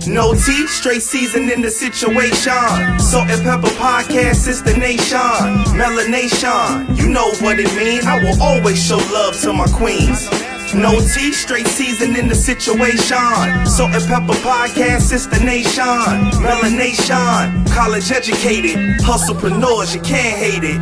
No tea, straight seasoning the situation. Salt and Peppa podcast is the nation. Melanation, you know what it mean. I will always show love to my queens. No tea, straight seasoning the situation. Salt and Peppa podcast is the nation. Melanation, college educated, hustlepreneurs, you can't hate it.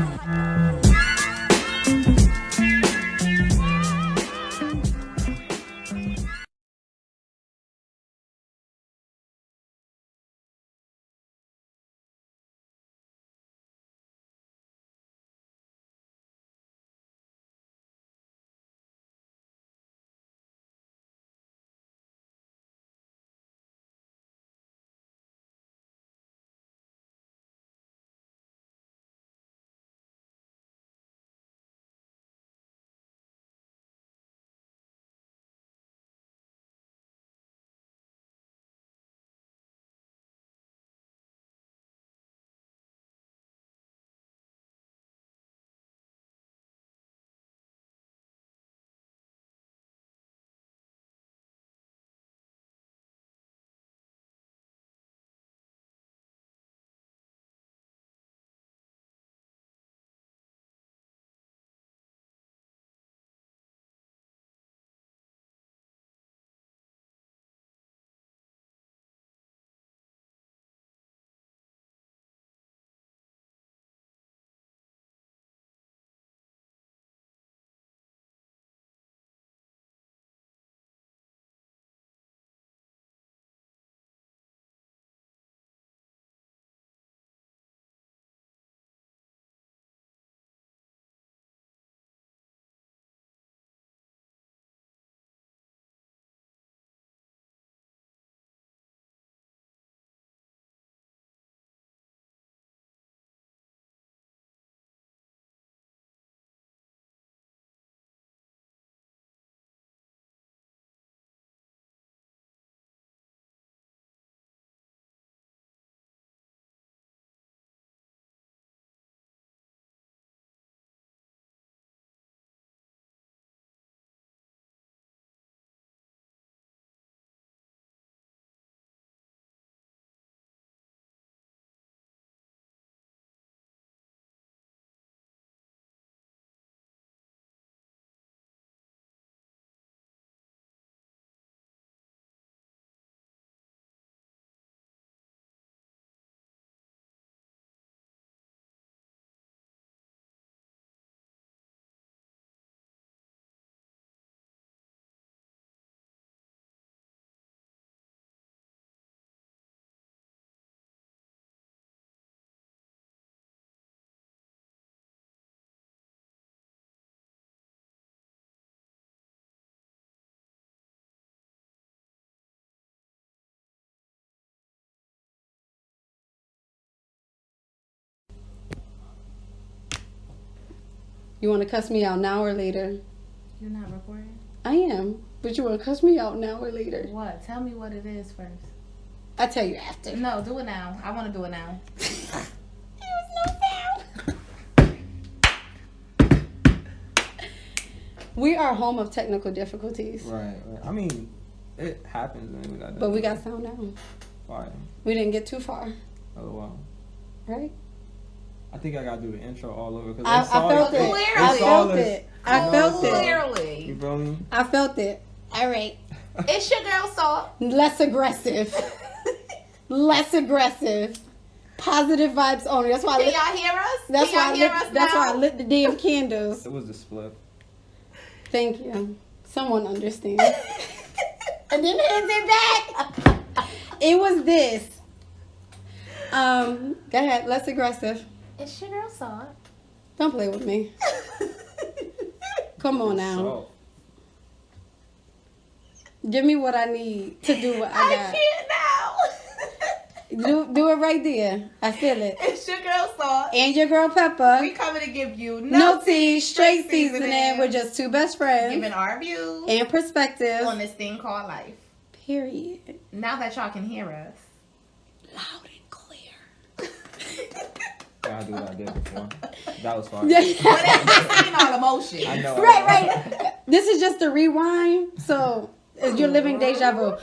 You want to cuss me out now or later? You're not recording? I am. But you want to cuss me out now or later? What? Tell me what it is first. I'll tell you after. No, do it now. I want to do it now. There was no sound. We are home of technical difficulties. Right. I mean, it happens. And But we got sound now. Fine. We didn't get too far. Oh, wow. Right? I think I gotta do the intro all over because I felt it. I felt it. I felt it. Clearly. You feel me? I felt it. All right. It's your girl, Sault. Less aggressive. Less aggressive. Positive vibes only. That's why Can y'all hear us? That's Can why y'all I hear lit, us that's now? why I lit the damn candles. It was the split. Thank you. Someone understands. And then hands it back. It was this. Go ahead. Less aggressive. It's your girl, Sault. Don't play with me. Come on now. So, Give me what I need to do what I I got. can't now. Do it right there. I feel it. It's your girl, Sault. And your girl Peppa. We coming to give you No tea, straight seasoning. We're just two best friends. giving our views And perspective. on this thing called life. Period. Now that y'all can hear us. Loud and clear. I do what I did before. That was fun. But it's seen all emotion. I know. Right. This is just a rewind. So you're living deja vu.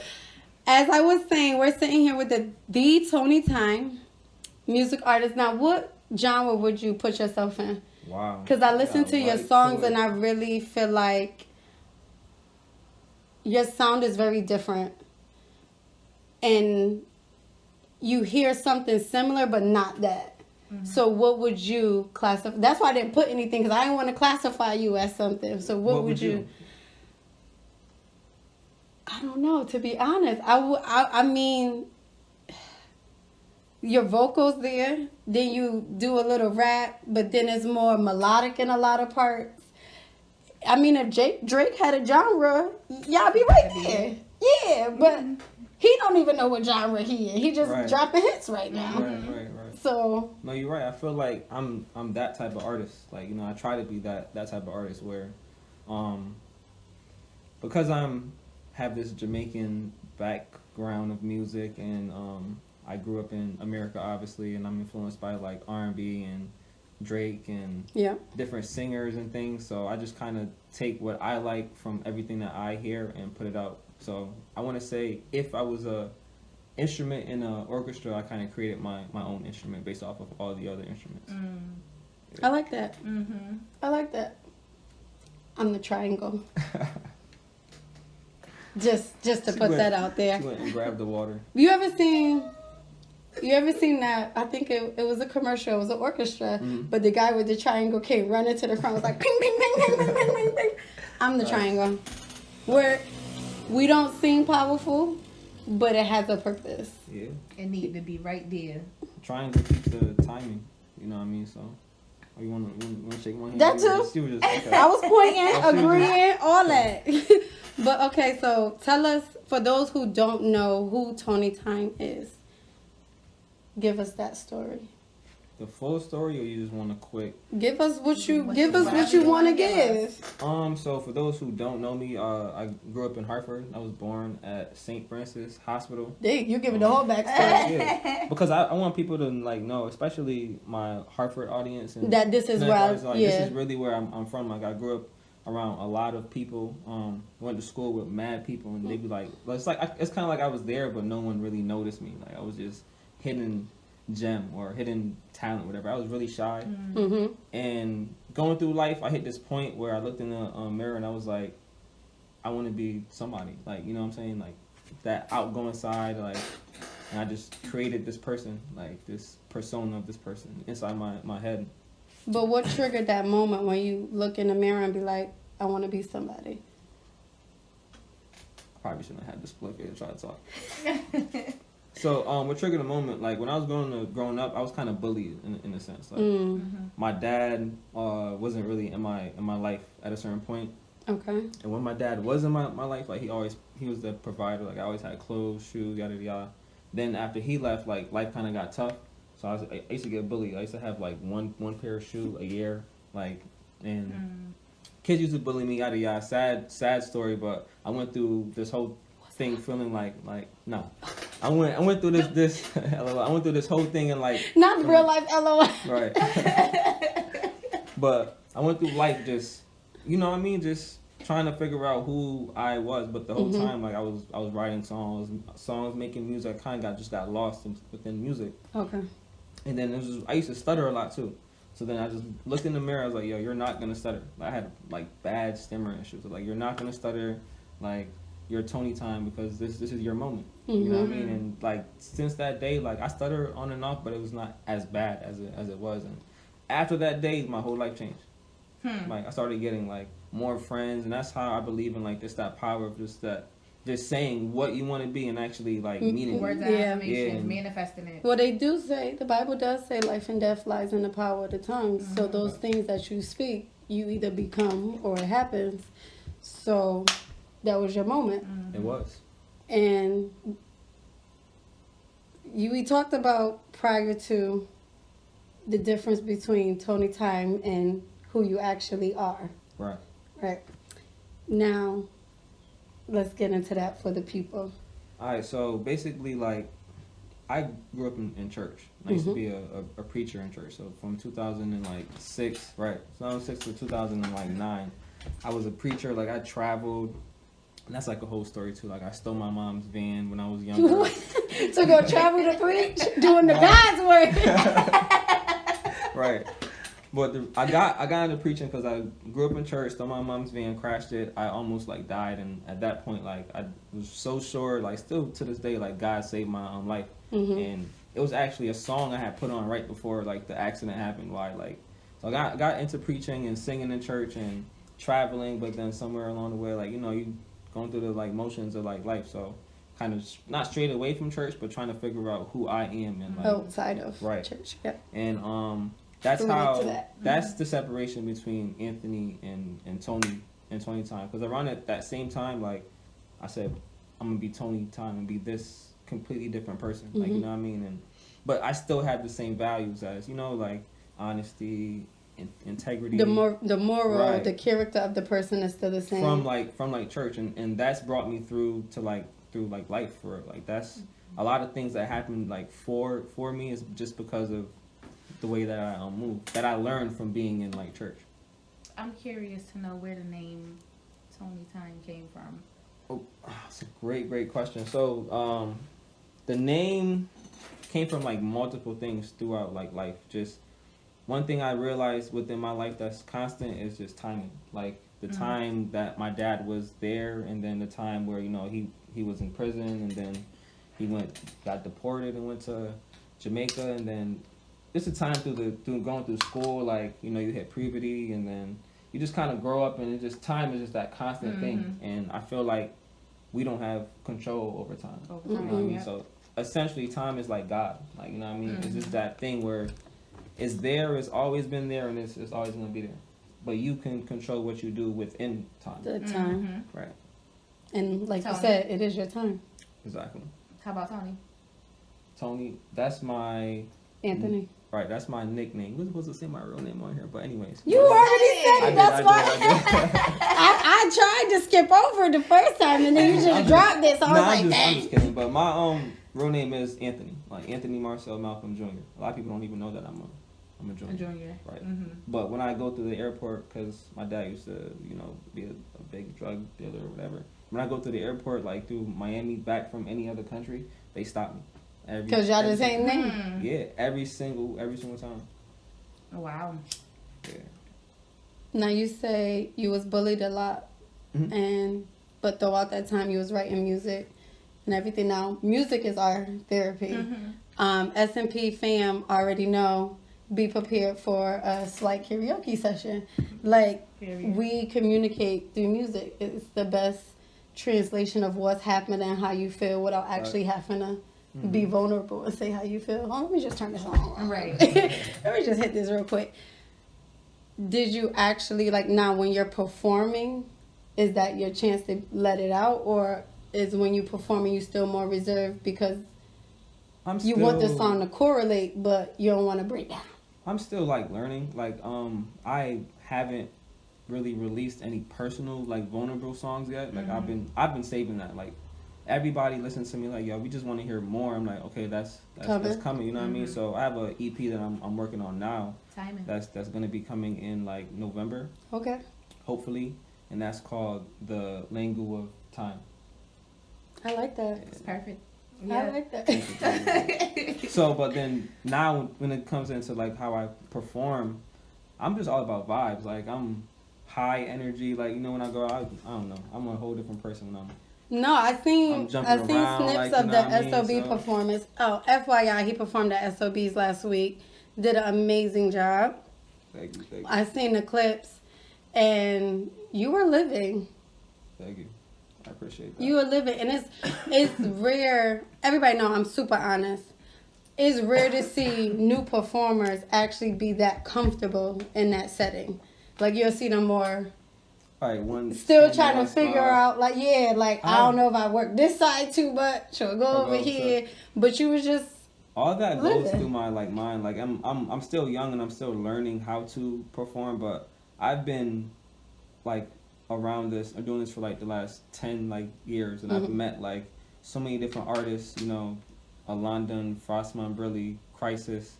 as I was saying, we're sitting here with the Tony Tyme, music artist. Now, what genre would you put yourself in? Wow. Because I listen to your right songs to it. and I really feel like your sound is very different. And you hear something similar, but not that. So what would you classify? That's why I didn't put anything, because I didn't want to classify you as something. So what would you? I don't know, to be honest. I mean, your vocals there, then you do a little rap, but then it's more melodic in a lot of parts. I mean, if Drake had a genre, y'all be right there. Yeah, but he don't even know what genre he in. He just dropping hits right now. Right. So no, you're right. I feel like I'm that type of artist. Like, I try to be that type of artist where, because have this Jamaican background of music, and I grew up in America, obviously, and I'm influenced by like R&B and Drake and different singers and things. So I just kind of take what I like from everything that I hear and put it out. So I want to say, if I was a instrument in an orchestra, I kind of created my own instrument based off of all the other instruments. I like that. I like that. I'm the triangle. just to put that out there. She went and grabbed the water. You ever seen that? I think it was a commercial. It was an orchestra, but the guy with the triangle came running to the front. Was like, ping, ping, ping, ping, ping, ping, ping, ping. I'm the triangle. Where we don't seem powerful, but it has a purpose. Yeah. It need to be right there. Triangle keeps the timing. You know what I mean? So, you want to shake my hand? That too. I was pointing, agreeing, all that. But okay, so tell us, for those who don't know who Tony Tyme is, give us that story. The full story, or you just want a quick? Give us what you want to give. So for those who don't know me, I grew up in Hartford. I was born at St. Francis Hospital. Dang, you giving the whole backstory. Yeah. Because I want people to like know, especially my Hartford audience, and that this is where this is really where I'm from. Like, I grew up around a lot of people. Went to school with mad people, and they'd be like, it's kind of like I was there, but no one really noticed me. Like, I was just hidden gem or hidden talent, whatever. I was really shy. And going through life, I hit this point where I looked in the mirror and I was like, I want to be somebody. Like, you know what I'm saying? Like, that outgoing side, like, and I just created this person, like this persona of this person inside my head. But what triggered that moment when you look in the mirror and be like, I want to be somebody? I probably shouldn't have had this split here and try to talk. So, what triggered the moment? Like, when I was growing up, I was kind of bullied in a sense. Like, my dad wasn't really in my life at a certain point. Okay. And when my dad was in my life, like, he was the provider. Like, I always had clothes, shoes, yada yada. Then after he left, like, life kind of got tough. So I used to get bullied. I used to have like one pair of shoes a year, like, and kids used to bully me, yada yada. Sad story, but I went through this whole thing feeling like no. I went through this LOL. I went through this whole thing and like not real life LOL. Right. But I went through life just, you know what I mean, just trying to figure out who I was. But the whole time, like, I was writing songs, making music. I kind of got lost within music. Okay. And then I used to stutter a lot too. So then I just looked in the mirror. I was like, yo, you're not gonna stutter. I had like bad stammering issues. So, like, you're not gonna stutter. Like, you're Tony Tyme because this is your moment. You know what I mean? And like, since that day, like, I stutter on and off, but it was not as bad as it was. And after that day, my whole life changed. Like, I started getting like more friends, and that's how I believe in like that power of just saying what you want to be and actually like meaning words of affirmation, manifesting it. Well, they do say, the Bible does say, life and death lies in the power of the tongue. So those things that you speak, you either become or it happens. So that was your moment. It was. And we talked about prior to the difference between Tony Tyme and who you actually are. Right. Right. Now, let's get into that for the people. All right. So basically, like, I grew up in church. I used to be a preacher in church. So from 2006, right, 2006 to 2009, I was a preacher. Like, I traveled And that's like a whole story too. Like I stole my mom's van when I was younger. To go travel to preach, doing the God's work. Right. But I got into preaching because I grew up in church, stole my mom's van, crashed it. I almost like died, and at that point, like I was so sure, like still to this day, like God saved my life. And it was actually a song I had put on right before like the accident happened. Why so I got into preaching and singing in church and traveling, but then somewhere along the way, like you going through the like motions of like life, so kind of not straight away from church, but trying to figure out who I am and like outside of church. Yeah. And that's that's the separation between Anthony and Tony Tyme, because around at that same time, like I said, I'm gonna be Tony Tyme and be this completely different person, like you know what I mean, but I still have the same values as like honesty, integrity, the moral, right. The character of the person is still the same from like church, and that's brought me through life for like that's a lot of things that happened like for me is just because of the way that I move, that I learned from being in like church. I'm curious to know where the name Tony Tyme came from. Oh, that's a great question. So the name came from like multiple things throughout like life. Just one thing I realized within my life that's constant is just timing. Like the time that my dad was there, and then the time where he was in prison, and then he got deported and went to Jamaica, and then just a time through going through school, like you hit puberty, and then you just kind of grow up, and time is just that constant thing. And I feel like we don't have control over time. You know what I mean? So essentially, time is like God. Like you know what I mean? It's just that thing where it's there, it's always been there, and it's always gonna be there. But you can control what you do within time. The time, right? And like Tony. You said, it is your time. Exactly. How about Tony? Tony, that's my Anthony. Right, that's my nickname. We're supposed to say my real name on here, but anyways. You already said it. That's why I tried to skip over the first time, and then you just dropped it. So I was like, dang. I'm just kidding. But my real name is Anthony, like Anthony Marcel Malcolm Jr. A lot of people don't even know that I'm a junior. A junior. Right. But when I go through the airport, because my dad used to, be a big drug dealer or whatever. When I go through the airport, like through Miami, back from any other country, they stop me. Because y'all the same name? Yeah, every single time. Oh, wow. Yeah. Now you say you was bullied a lot, but throughout that time you was writing music and everything. Now music is our therapy. S&P fam already know. Be prepared for a slight karaoke session. Like we communicate through music. It's the best translation of what's happening and how you feel without actually having to be vulnerable and say how you feel. Oh, let me just turn this on. Right. Let me just hit this real quick. Did you actually, like now when you're performing, is that your chance to let it out? Or is when you performing you still more reserved because you want the song to correlate but you don't want to break down? I'm still like learning. Like I haven't really released any personal like vulnerable songs yet. Like I've been saving that. Like everybody listens to me like, yo, we just want to hear more. I'm like, okay, that's coming. You know what I mean? So I have a EP that I'm working on now. Timing. That's gonna be coming in like November. Okay. Hopefully, and that's called The Language of Time. I like that. It's perfect. Yeah. I like that. So, but then now when it comes into like how I perform, I'm just all about vibes. Like I'm high energy. Like when I go out, I don't know. I'm a whole different person when I'm. No, I seen snips like, of the SOB performance. Oh, FYI, he performed at SOBs last week. Did an amazing job. Thank you. I seen the clips, and you were living. Thank you. I appreciate that. You were living, and it's rare. Everybody know I'm super honest. It's rare to see new performers actually be that comfortable in that setting. Like you'll see them more. Still trying to figure out, like, I don't know if I work this side too much or go over here. But you was just all that goes through my like mind. Like I'm still young and I'm still learning how to perform. But I've been like around this, I'm doing this for like the last 10 like years, and I've met like so many different artists. London, Frostman, Brilly, Crisis.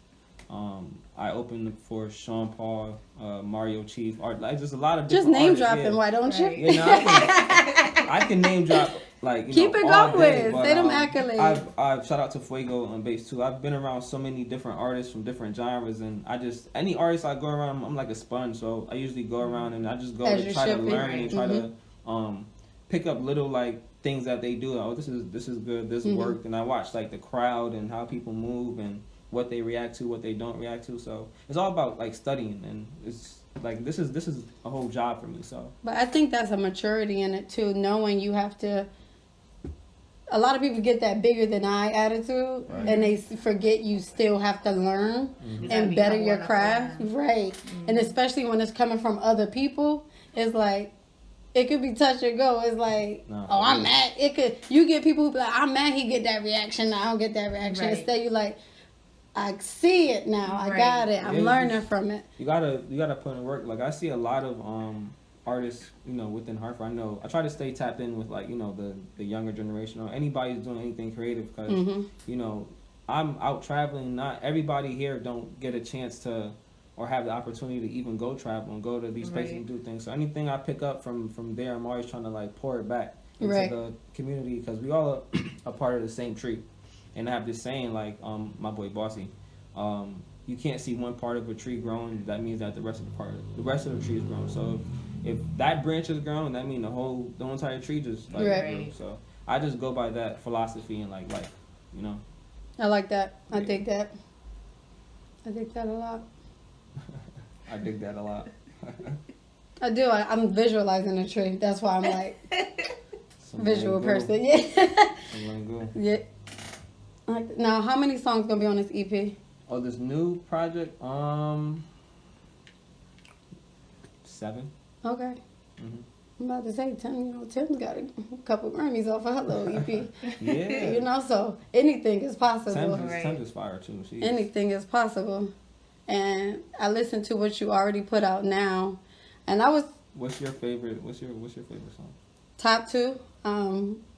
I opened for Sean Paul, Mario Chief, art, like just a lot of different just name artists. dropping. Why don't you? I can name drop like Keep it all going. day, but, Say them accolades. I've shout out to Fuego on bass too. I've been around so many different artists from different genres, and any artist I go around, I'm like a sponge. So I usually go around and I just go As to you try to should be. learn and try to pick up little like things that they do. Oh, this is good. This worked, and I watch like the crowd and how people move and what they react to, what they don't react to. So it's all about like studying, and it's like this is a whole job for me. So, but I think that's a maturity in it too, knowing you have to. A lot of people get that bigger than I attitude, and they forget you still have to learn and better your craft, right? And especially when it's coming from other people, it's like it could be touch or go. It's like, I'm mad. You get people who be like, I'm mad. He get that reaction. I don't get that reaction. Right. Instead, you like, I see it now. I got it. I'm learning from it. You gotta put in work. Like I see a lot of artists, within Hartford. I know I try to stay tapped in with like the younger generation or anybody who's doing anything creative because I'm out traveling. Not everybody here don't get a chance to or have the opportunity to even go travel and go to these places and do things. So anything I pick up from there, I'm always trying to like pour it back into the community because we all are a part of the same tree. And I have this saying like my boy Bossy, you can't see one part of a tree growing. That means that the rest of the tree is growing. So if that branch is growing, that means the entire tree just like grew. So I just go by that philosophy and like life, I like that. I dig that. I dig that a lot. I dig that a lot. I do. I'm visualizing a tree. That's why I'm like visual person. Yeah. Yeah. Now, how many songs gonna be on this EP? Oh, this new project? 7. Okay. I'm about to say 10. Tim's got a couple Grammys off of her little EP. Yeah. So anything is possible. Tim's is fire too. Anything is possible. And I listened to what you already put out now, and I was. What's your favorite? What's your favorite song? Top 2.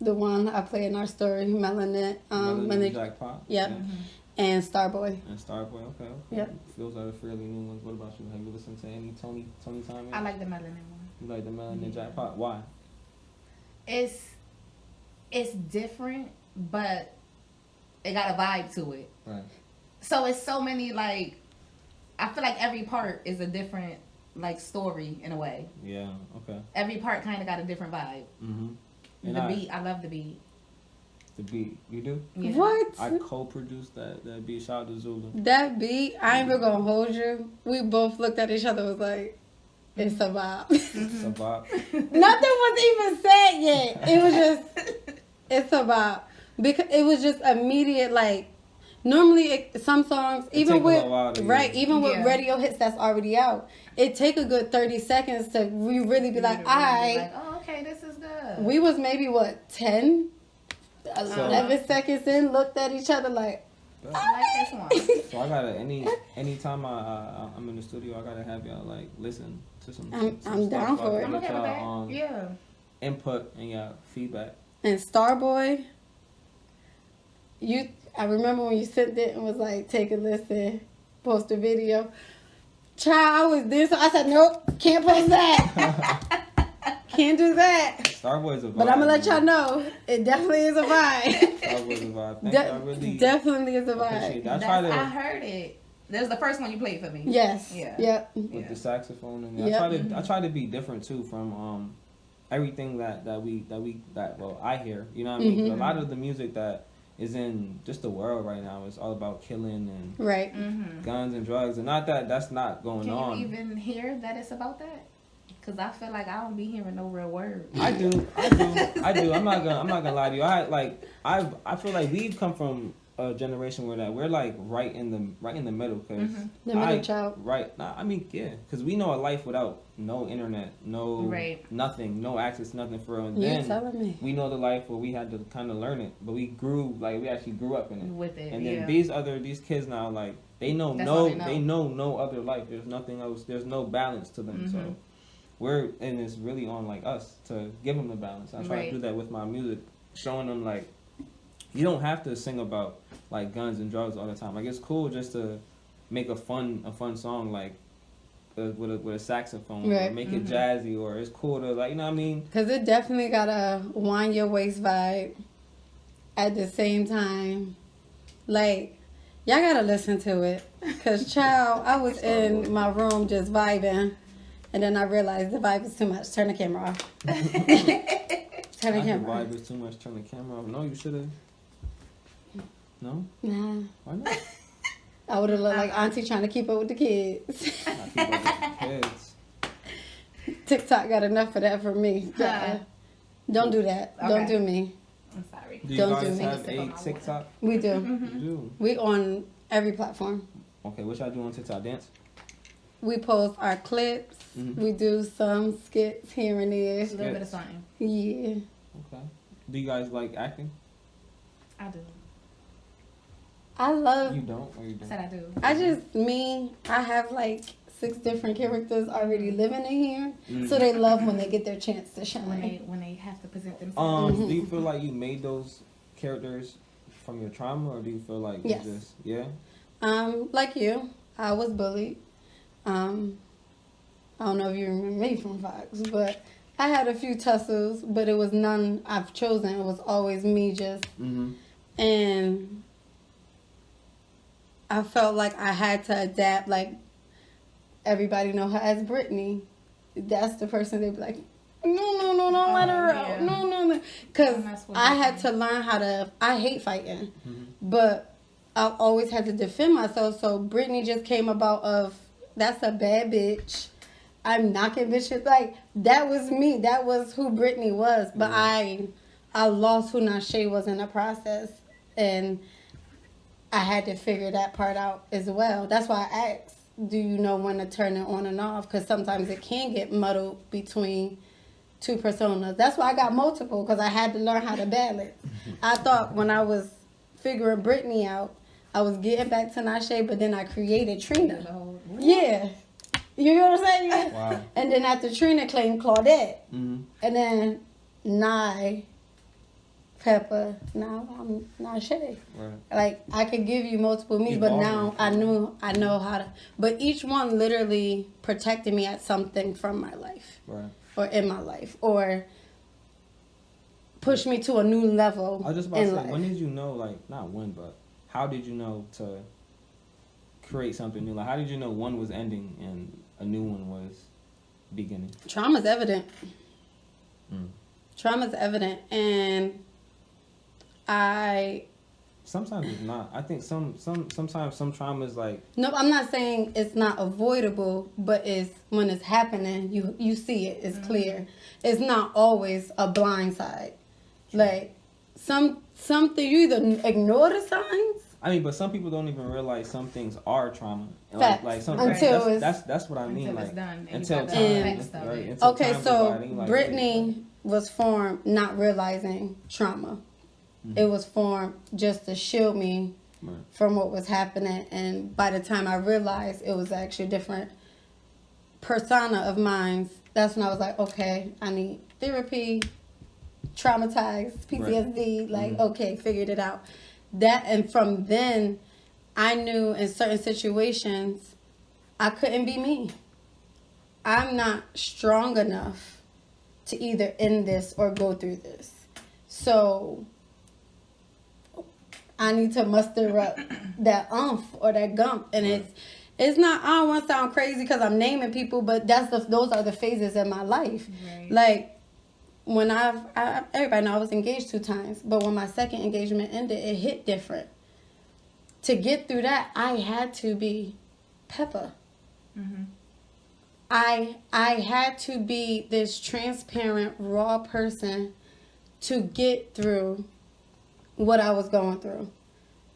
The one I play in our story, Melanin Jackpot. Yep. And Starboy. Okay. Yep. Those are the fairly new ones. What about you? Have you listened to any Tony Tyme? I like the Melanin one. You like the Melanin Jackpot? Why? It's different, but it got a vibe to it. Right. So it's so many like, I feel like every part is a different like story in a way. Yeah. Okay. Every part kind of got a different vibe. And the beat, I love the beat. The beat, you do? Yeah. What? I co-produced that beat. Shout out to Zulu. That beat, I ain't even gonna hold you. We both looked at each other, was like, it's a vibe. It's a vibe. Nothing was even said yet. It was just, it's a vibe. Because it was just immediate, like, normally some songs, even with radio hits that's already out, it take a good 30 seconds to really be like, oh, okay, this is good. We was maybe, 10? 11 seconds in, looked at each other like, I like this one. So I gotta anytime I'm in the studio, I gotta have y'all like listen to some. I'm down for it. I'm okay with that. Yeah. Input and y'all feedback. And Starboy, I remember when you sent it and was like, take a listen, post a video. Child, I was this. I said, nope, can't post that. Can't do that. Starboy's a vibe. But I'm gonna let y'all know, it definitely is a vibe. Starboy's a vibe. Thank you. I really definitely is a vibe. I heard it. That was the first one you played for me. Yes. Yeah. Yep. With the saxophone and I try to be different too from everything that I hear. You know what I mean? A lot of the music that is in just the world right now is all about killing and guns and drugs, and not that that's not going on. Can you even hear that it's about that? Because I feel like I don't be hearing no real words. I do. I'm not gonna lie to you. I feel like we've come from a generation where we're like right in the middle, because the middle child. Right. Nah, I mean, yeah, because we know a life without no internet, nothing, no access, nothing for real. And then we know the life where we had to kind of learn it, but we actually grew up in it. With it. And then these kids now, like they know no other life. There's nothing else. There's no balance to them. So. And it's really on like us to give them the balance. I try to do that with my music, showing them like you don't have to sing about like guns and drugs all the time. Like it's cool just to make a fun song like with a saxophone, Right. or make it jazzy, or it's cool to like, you know what I mean? Because it definitely got a wind your waist vibe at the same time. Like, y'all gotta listen to it. Because, child, I was in my room just vibing. And then I realized the vibe is too much. Turn the camera off. Turn the camera off. The vibe is too much. Turn the camera off. No, you should have. No? Nah. Why not? I would have looked like Auntie trying to keep up with the kids. I keep up with the kids. TikTok got enough of that for me. Don't do that. Okay. Don't do me. I'm sorry. Do you Don't guys do me. have a TikTok? We do. You do. We on every platform. Okay, what y'all do on TikTok? Dance? We post our clips. We do some skits here and there. A little bit of something. Yeah. Okay. Do you guys like acting? I do. I love. You don't, or you I don't? said I do. I have like 6 different characters already living in here. So they love when they get their chance to shine. When they have to present themselves. Do you feel like you made those characters from your trauma, or do you feel like Yes. you just, yeah? Like you, I was bullied. I don't know if you remember me from Fox, but I had a few tussles, but it was none I've chosen. It was always me just. And I felt like I had to adapt. Like, everybody know her as Brittany. That's the person they'd be like, no, don't let her out. No. Because I had to learn how to, I hate fighting. But I've always had to defend myself. So Brittany just came about of, that's a bad bitch. I'm knocking bitches. Like, that was me. That was who Brittany was. But I lost who Nashe was in the process. And I had to figure that part out as well. That's why I asked, do you know when to turn it on and off? Because sometimes it can get muddled between 2 personas. That's why I got multiple, because I had to learn how to balance. I thought when I was figuring Brittany out, I was getting back to Nashe, but then I created Trina. Yeah. You know what I'm saying? Wow. And then after Trina claimed Claudette. And then Peppa, now I'm Nashe. Right. Like, I could give you multiple me's, but now I know how to. But each one literally protected me at something from my life. Right. Or in my life. Or pushed me to a new level. I was just about to say, life. when did you know, like, not when, but how did you know to create something new? Like, how did you know one was ending and a new one was beginning? Trauma's evident. Trauma's evident. And sometimes it's not. I think sometimes some trauma is like. No, I'm not saying it's not avoidable, but it's when it's happening, you see it. It's clear. It's not always a blind side. Like something you either ignore the signs. I mean, but some people don't even realize some things are trauma. Facts. Like some, Until that's what I mean. Until like it's done. And until you got time. the effects of Right? it. Until Okay, time so providing, like, Brittany was formed not realizing trauma. It was formed just to shield me from what was happening. And by the time I realized it was actually a different persona of mine, that's when I was like, okay, I need therapy, traumatized, PTSD. Like, okay, figured it out. That, and from then, I knew in certain situations, I couldn't be me. I'm not strong enough to either end this or go through this. So I need to muster up that umph or that gump. And it's not, I don't want to sound crazy because I'm naming people, but those are the phases in my life. Right. Like, when everybody know I was engaged 2 times, but when my second engagement ended, it hit different. To get through that, I had to be Peppa. I had to be this transparent, raw person to get through what I was going through.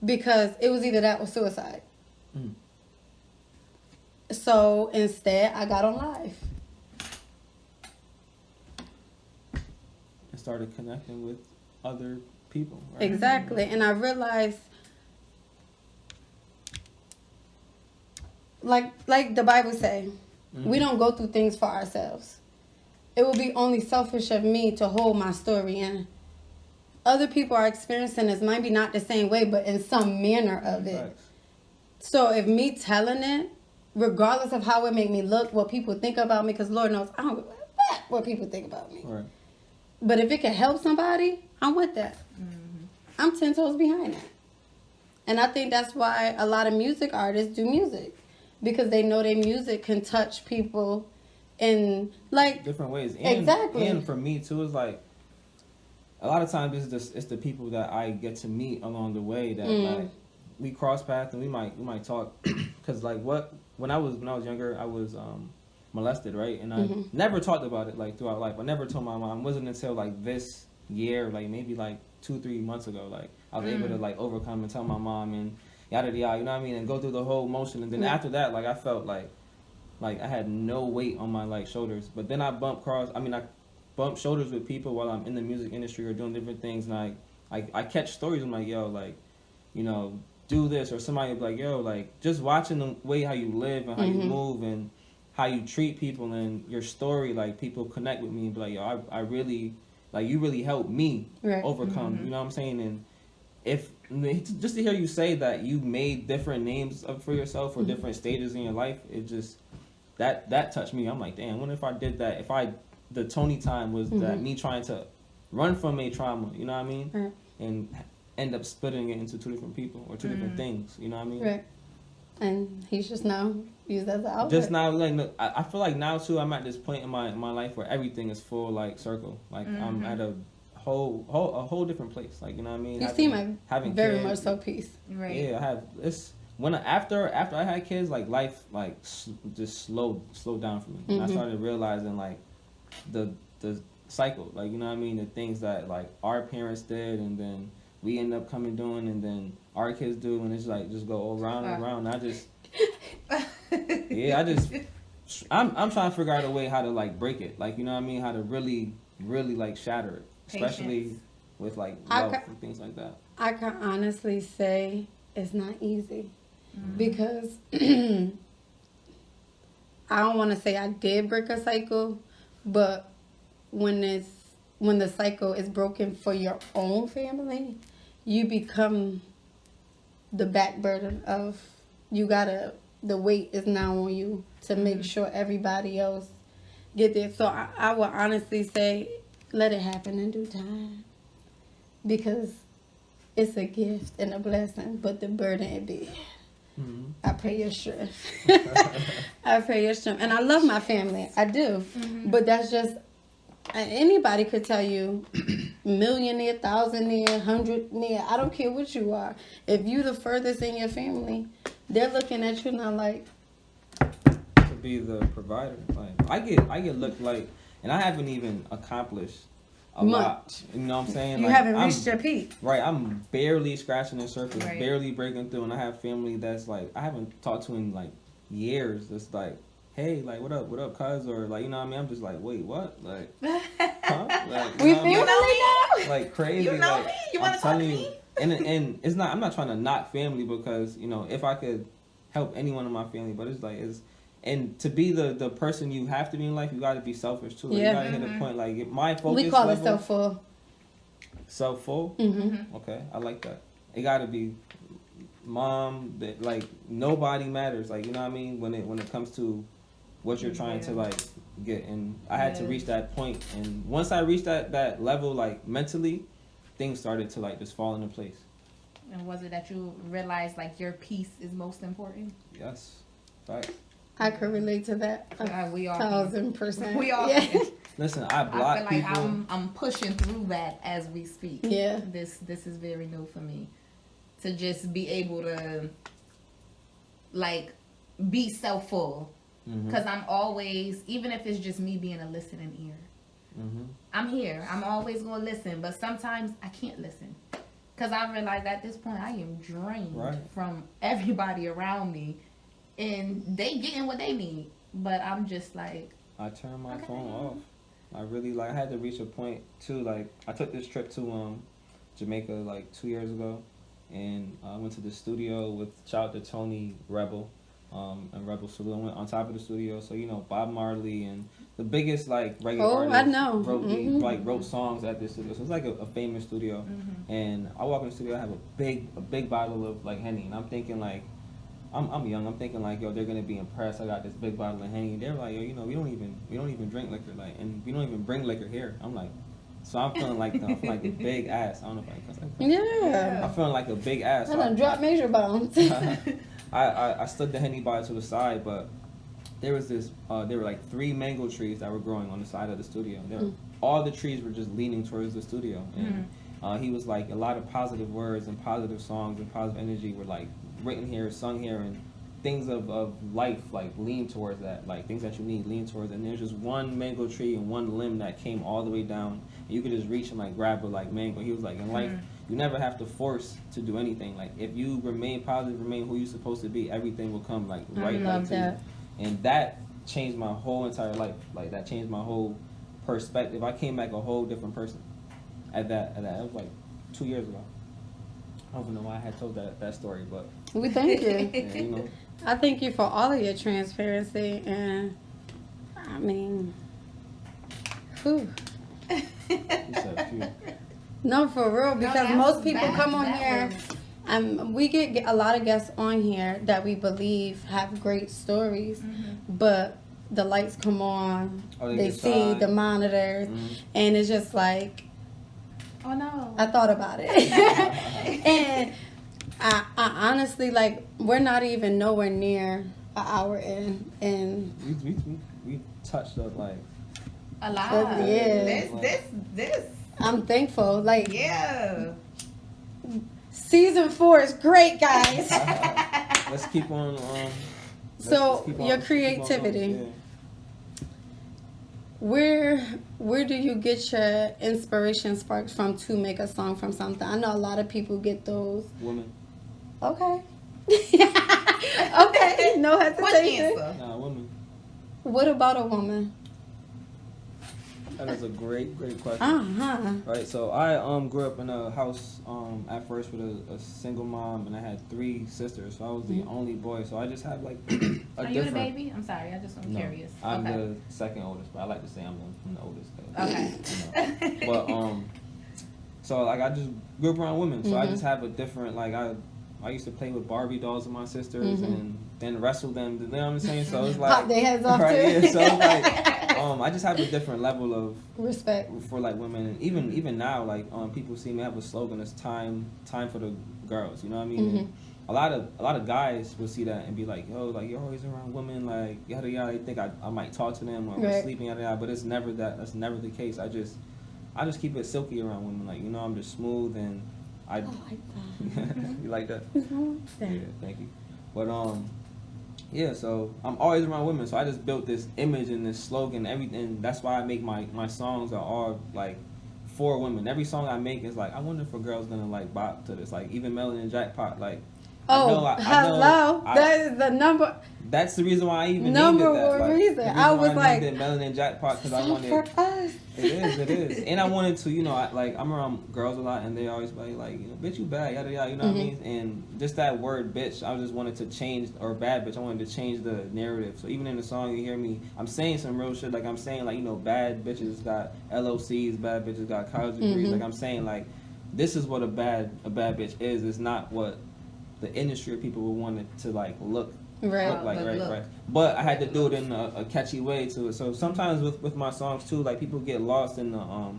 Because it was either that or suicide. So instead, I got on live. And started connecting with other people. Right? Exactly. And I realized, like the Bible say, we don't go through things for ourselves. It would be only selfish of me to hold my story in. Other people are experiencing this, might be not the same way, but in some manner of it. Right. So if me telling it regardless of how it made me look, what people think about me, because Lord knows I don't give a fuck what people think about me. Right. But if it can help somebody, I'm with that. Mm-hmm. I'm 10 toes behind that. And I think that's why a lot of music artists do music, because they know their music can touch people in like different ways. And, exactly. And for me too, it's like a lot of times it's the people that I get to meet along the way that like we cross paths and we might talk, because like when I was younger, I was molested, right? And I never talked about it like throughout life. I never told my mom. It wasn't until like this year, like maybe like 2-3 months ago, like I was able to like overcome and tell my mom and yada yada, you know what I mean, and go through the whole motion. And then after that, like I felt like I had no weight on my like shoulders. But then I bump shoulders with people while I'm in the music industry or doing different things, and I catch stories. I'm like, yo, like, you know, do this, or somebody will be like, yo, like just watching the way how you live and how you move and how you treat people and your story, like people connect with me and be like, yo, I really, like, you really helped me overcome, you know what I'm saying? And if just to hear you say that you made different names up for yourself or different stages in your life, it just that touched me. I'm like, damn, what if I did that? If the Tony Tyme was that me trying to run from a trauma, you know what I mean, and end up splitting it into 2 different people or 2 different things, you know what I mean? Right. And he's just now used as an outlet. Just now, like, I feel like now too, I'm at this point in my life where everything is full like circle. Like I'm at a whole different place. Like, you know what I mean? You seem like having very kids, much so peace. Right. Yeah, I have this. After I had kids, like life like just slowed down for me. And I started realizing like the cycle, like, you know what I mean, the things that like our parents did and then we end up coming doing and then our kids do, and it's like just go all around and around. And I just I'm trying to figure out a way how to like break it, like, you know what I mean, how to really like shatter it, especially with like wealth and things like that. I can honestly say it's not easy because I don't want to say I did break a cycle, but when the cycle is broken for your own family, you become the back burden of the weight is now on you to make sure everybody else get there. So I would honestly say let it happen in due time, because it's a gift and a blessing, but the burden it be. I pray your strength. I pray your strength. And I love my family. I do. But that's just, anybody could tell you, millionaire, thousandaire, hundredaire, I don't care what you are. If you the furthest in your family, they're looking at you now like, to be the provider. Like I get looked like, and I haven't even accomplished a lot. You know what I'm saying? You like, haven't reached your peak. Right. I'm barely scratching the surface, barely breaking through, and I have family that's like I haven't talked to in like years. It's like, hey, like what up, cuz, or like, you know what I mean? I'm just like, wait, what? Like, huh? Like, you know me? Like crazy. You know like, me? You want to talk to me? And it's not. I'm not trying to knock family, because, you know, if I could help anyone in my family, but it's like and to be the person you have to be in life, you got to be selfish too. Like, you got to hit a point like my focus. We call it self-full. Self-full. Okay, I like that. It got to be mom. That like nobody matters. Like, you know what I mean, when it comes to what you're trying to like get. And I had to reach that point, and once I reached that level, like mentally, things started to like just fall into place. And was it that you realized like your peace is most important? Yes. Right. I could relate to that. We all 1,000%. We all. Listen, I block I feel like people. I'm pushing through that as we speak. Yeah. This is very new for me, to just be able to like be self-full, because I'm always, even if it's just me being a listening ear, I'm here. I'm always gonna listen, but sometimes I can't listen, because I realize at this point I am drained from everybody around me. And they getting what they need, but I'm just like, I turn my phone off. I really I had to reach a point too. Like, I took this trip to Jamaica like 2 years ago, and I went to the studio with shout out to Tony Rebel, and Rebel Salute. I went on top of the studio, so you know Bob Marley and the biggest like reggae artists I know. wrote songs at this studio. So it's like a famous studio, and I walk in the studio. I have a big bottle of like Henny, and I'm thinking like, I'm young. I'm thinking like, yo, they're gonna be impressed. I got this big bottle of Henny. They're like, yo, you know, we don't even drink liquor, like, and we don't even bring liquor here. I'm like, so I'm feeling like a big ass. I don't know if I can cuss like that. Yeah. I'm feeling like a big ass. I done dropped major bombs. I stood the Henny bottle to the side, but there was this. There were like 3 mango trees that were growing on the side of the studio. All the trees were just leaning towards the studio, and he was like, a lot of positive words and positive songs and positive energy were like written here, sung here, and things of life like lean towards that, like things that you need lean towards. And there's just one mango tree and one limb that came all the way down, and you could just reach and like grab a like mango. He was like, in life, you never have to force to do anything. Like if you remain positive, remain who you're supposed to be, everything will come like right back to you. And that changed my whole entire life. Like that changed my whole perspective. I came back a whole different person at that. It was like 2 years ago. I don't even know why I had told that story, but We thank you. yeah, you know. I thank you for all of your transparency, and I mean, whew. You said phew. No, for real, because most people come on here, was... we get a lot of guests on here that we believe have great stories, but the lights come on, they see the monitors, and it's just like, oh no, I thought about it. And I honestly, like, we're not even nowhere near an hour in, and we touched up like a lot. Yeah. This. I'm thankful. Like, Yeah. Season 4 is great, guys. Let's keep on. So your creativity. Where do you get your inspiration sparks from to make a song from something? I know a lot of people get those. Women. Okay. Okay. No hesitation. Nah, women. What about a woman? That is a great question. Right, so I grew up in a house at first with a single mom, and I had 3 sisters, so I was the only boy. So I just have like Are you the baby? I'm sorry, I'm curious. I'm the second oldest, but I like to say I'm the oldest. Okay. You know. But so like I just grew up around women, so I just have a different like I used to play with Barbie dolls with my sisters and then wrestle them. You know what I'm saying? So it's like pop their heads off right, too. Yeah, so it's like I just have a different level of respect for like women, and even now, like people see me have a slogan. It's time for the girls. You know what I mean? And a lot of guys will see that and be like, yo, like you're always around women, like yada yada. They think I might talk to them or we're sleeping yada yada, but it's never that. That's never the case. I just keep it silky around women. Like, you know, I'm just smooth and I like that. You like that? Yeah, thank you. But yeah, so I'm always around women, so I just built this image and this slogan, everything. That's why I make my songs are all like for women. Every song I make is like, I wonder if a girl's gonna like bop to this. Like even Melanin Jackpot, like hello, that is the number. That's the reason why I even number named it that. One like, reason. I was like, Melanin Jackpot because I wanted. For us. It is, and I wanted to, you know, I'm around girls a lot, and they always be like, you know, bitch, you bad, yada yada, you know what I mean? And just that word, bitch, I just wanted to change, or bad bitch, I wanted to change the narrative. So even in the song, you hear me, I'm saying some real shit, like I'm saying, like, you know, bad bitches got LOCs, bad bitches got college degrees, like I'm saying, like, this is what a bad bitch is. It's not what the industry of people would want it to like look like. But I had to do it in a catchy way to it. So sometimes with my songs too, like people get lost in the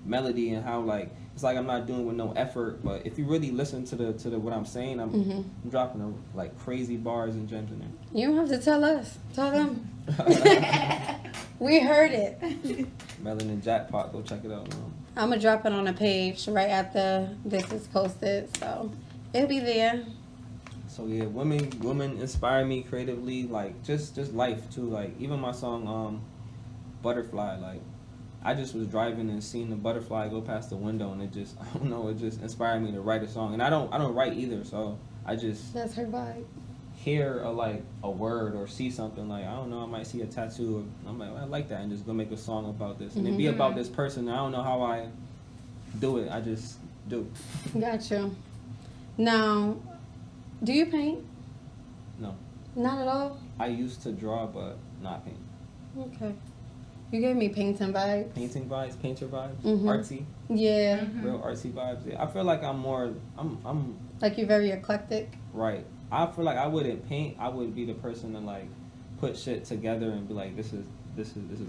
melody and how like it's like I'm not doing it with no effort. But if you really listen to the what I'm saying, I'm dropping like crazy bars and gems in there. You don't have to tell us. Tell them. We heard it. Melanin Jackpot, go check it out. I'm gonna drop it on a page right after this is posted, so it'll be there. So yeah, women inspire me creatively, like just life too. Like even my song Butterfly, like I just was driving and seeing the butterfly go past the window, and it just, I don't know, it just inspired me to write a song. And I don't write either, so I just that's her vibe. Hear a word or see something, like I don't know, I might see a tattoo, or I'm like, I like that, and just go make a song about this, and it be about this person. I don't know how I do it, I just do. Gotcha. Now, do you paint? No. Not at all? I used to draw, but not paint. Okay. You gave me painting vibes. Painting vibes, painter vibes, Mhm. artsy, Yeah. real artsy vibes. Yeah, I feel like I'm Like you're very eclectic. right. I feel like I wouldn't paint. I would be the person to like put shit together and be like, this is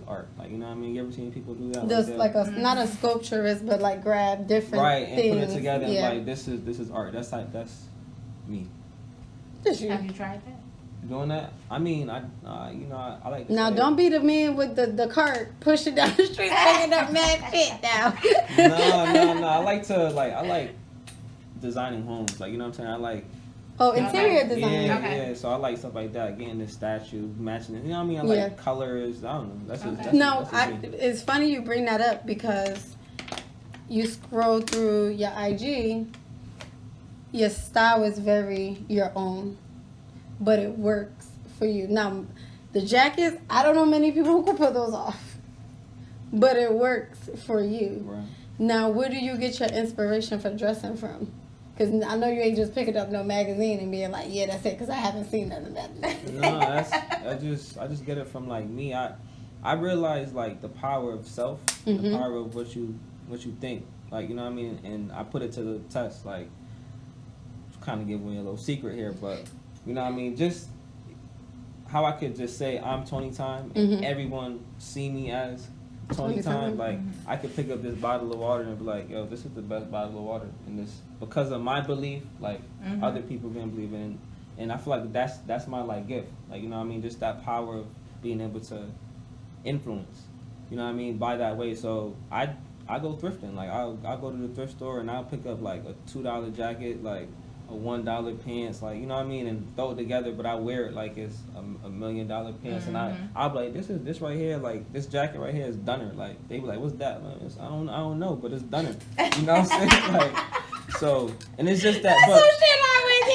art. Like, you know what I mean? You ever seen people do that? Just like a not a sculpturist, but like grab different right things. and put it together. Yeah. And like this is art. That's me Just you. Have you tried that? doing that. I mean, I like. To Now say- don't be the man with the cart pushing down the street, taking up mad fit now. No. I like designing homes. Like, you know what I'm saying? I like. Oh, interior Okay. design. Yeah, Okay. yeah. So I like stuff like that. Getting the statue, matching it. You know what I mean? I like Yeah. colors. I don't know. That's just, Okay. that's No, just, that's just me. it's funny you bring that up because you scroll through your IG, your style is very your own, but it works for you. Now, the jackets, I don't know many people who can put those off, but it works for you. Right. Now, where do you get your inspiration for dressing from? Because I know you ain't just picking up no magazine and being like, yeah, that's it, because I haven't seen none of that. No, I just get it from like me. I realize like the power of self, the power of what you think. Like, you know what I mean? And I put it to the test. Like, kind of giving me a little secret here, but you know what I mean? Just how I could just say I'm Tony Tyme and everyone see me as Tony Tyme. Like, I could pick up this bottle of water and be like, yo, this is the best bottle of water. And this, because of my belief, like other people can believe in it. And I feel like that's my like gift. Like, you know what I mean? Just that power of being able to influence, you know what I mean, by that way. So I go thrifting. Like, I'll go to the thrift store and I'll pick up like a $2 jacket, like a $1 pants, like, you know what I mean, and throw it together, but I wear it like it's a $1 million pants, and I'll be like, this right here, like this jacket right here is Dunner. Like, they be like, what's that? Like, I don't know, but it's Dunner. You know what I'm saying? Like, so, and it's just that, but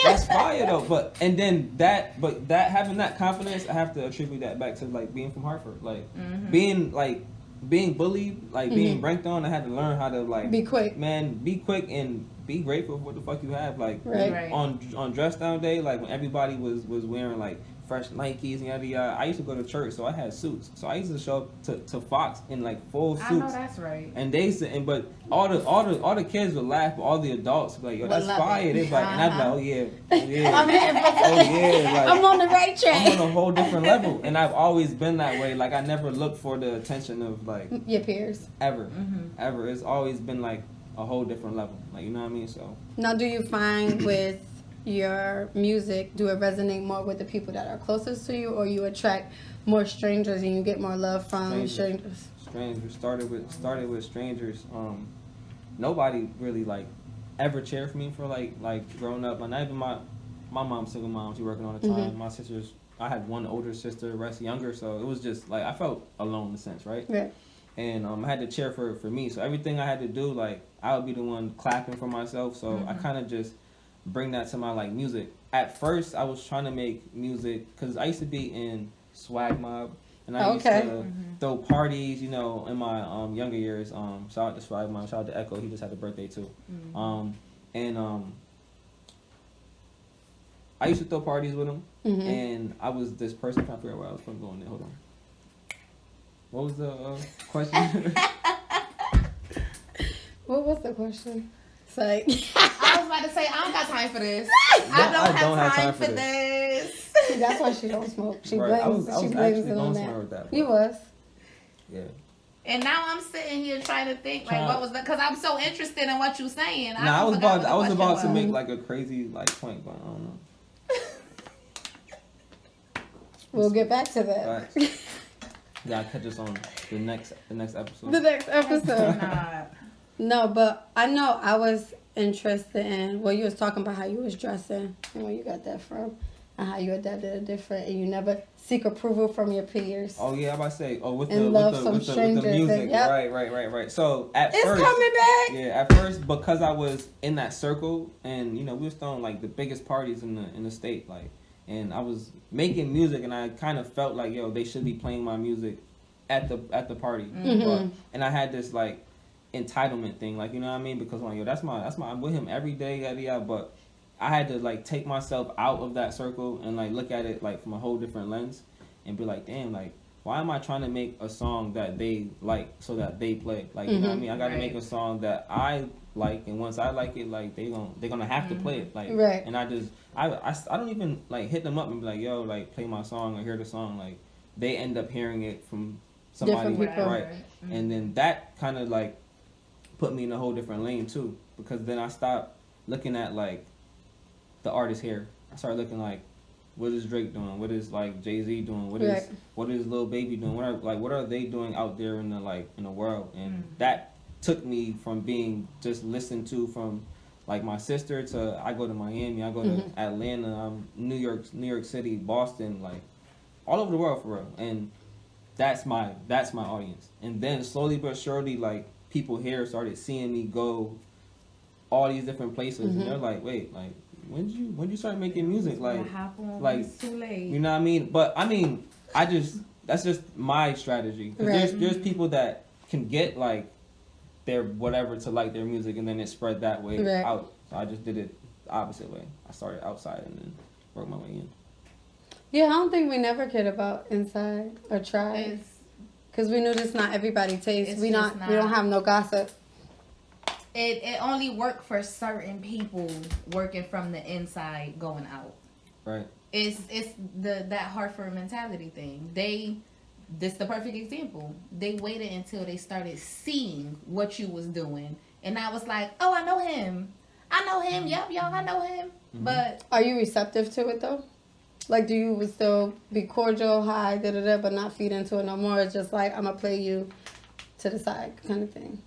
that's fire though. But and then that having that confidence, I have to attribute that back to like being from Hartford, like being bullied, like being ranked on. I had to learn how to like Be quick. man, be quick and be grateful for what the fuck you have. Like Right. on dress down day, like when everybody was wearing like fresh Nikes and yada yada. I used to go to church, so I had suits. So I used to show up to Fox in like full suits. I know that's right. And they said, but all the kids would laugh, but all the adults would be like, yo, that's love fire. it. They be like, and I'd be like, oh yeah, I'm hitting for oh yeah, like I'm on the right track. I'm on a whole different level, and I've always been that way. Like, I never looked for the attention of like Your peers. ever. It's always been like a whole different level. Like, you know what I mean? So Now, do you find with your music, do it resonate more with the people that are closest to you, or you attract more strangers and you get more love from strangers? Strangers started with strangers. Nobody really like ever cheered for me for like growing up. Like, not even my mom's single mom. She working all the time. My sisters. I had one older sister, the rest younger. So it was just like I felt alone in a sense, right? Yeah. And I had to cheer for me. So everything I had to do, like, I would be the one clapping for myself. So I kind of just bring that to my like music. At first, I was trying to make music because I used to be in Swag Mob, and I used to throw parties, you know, in my younger years. Shout out to Swag Mob, shout out to Echo. He just had a birthday too. I used to throw parties with him, and I was this person. I'm trying to figure out where I was from going there. Hold on. What was the question? What was the question? It's like, I was about to say, I don't got time for this. I don't have time for this. see, that's why she don't smoke. She Right. blames, I was she actually blames it going on somewhere that. with that. You was. Yeah. And now I'm sitting here trying to think, like, what was that? Because I'm so interested in what you're saying. I was forgot what the about to question make was. like a crazy like point, but I don't know. We'll get back to that. Right. Yeah, catch us on the next episode. The next episode. Nah. No, but I know I was interested in, well, you was talking about how you was dressing and where you got that from and how you adapted it different and you never seek approval from your peers. Oh yeah, I'm about to say, with And the love with some the, with the strangers music, and- yep. right. So at It's first, coming back. yeah, at first because I was in that circle and you know we was throwing like the biggest parties in the state, like, and I was making music and I kind of felt like they should be playing my music at the party, but, and I had this like entitlement thing, like, you know what I mean, because like that's my I'm with him every day, yada, but I had to like take myself out of that circle and like look at it like from a whole different lens and be like, damn, like why am I trying to make a song that they like so that they play? Like, you know what I mean? I gotta make a song that I like, and once I like it, like they're gonna have to play it. Like, and I don't even like hit them up and be like, yo, like play my song or hear the song. Like, they end up hearing it from somebody, right? And then that kind of like put me in a whole different lane too, because then I stopped looking at like the artist here. I started looking like, what is Drake doing? What is like Jay-Z doing? What is Lil Baby doing? What are they doing out there in the world? And that took me from being just listened to from like my sister to I go to Miami, I go to Atlanta, New York City, Boston, like all over the world for real. And that's my audience. And then slowly but surely, like people here started seeing me go all these different places, and they're like, wait, like. When did you start making music? Like too late. You know what I mean? But I mean, that's just my strategy. Cause there's people that can get like their whatever to like their music, and then it spread that way out. So I just did it the opposite way. I started outside and then worked my way in. Yeah, I don't think we never cared about inside or tried, because we knew this not everybody tastes. We don't have no gossip. It only worked for certain people working from the inside going out. Right. It's that Hartford mentality thing. This the perfect example. They waited until they started seeing what you was doing, and I was like, oh, I know him. Yep, y'all, I know him. But are you receptive to it though? Like, do you would still be cordial, hi, but not feed into it no more? It's just like, I'm gonna play you to the side kind of thing.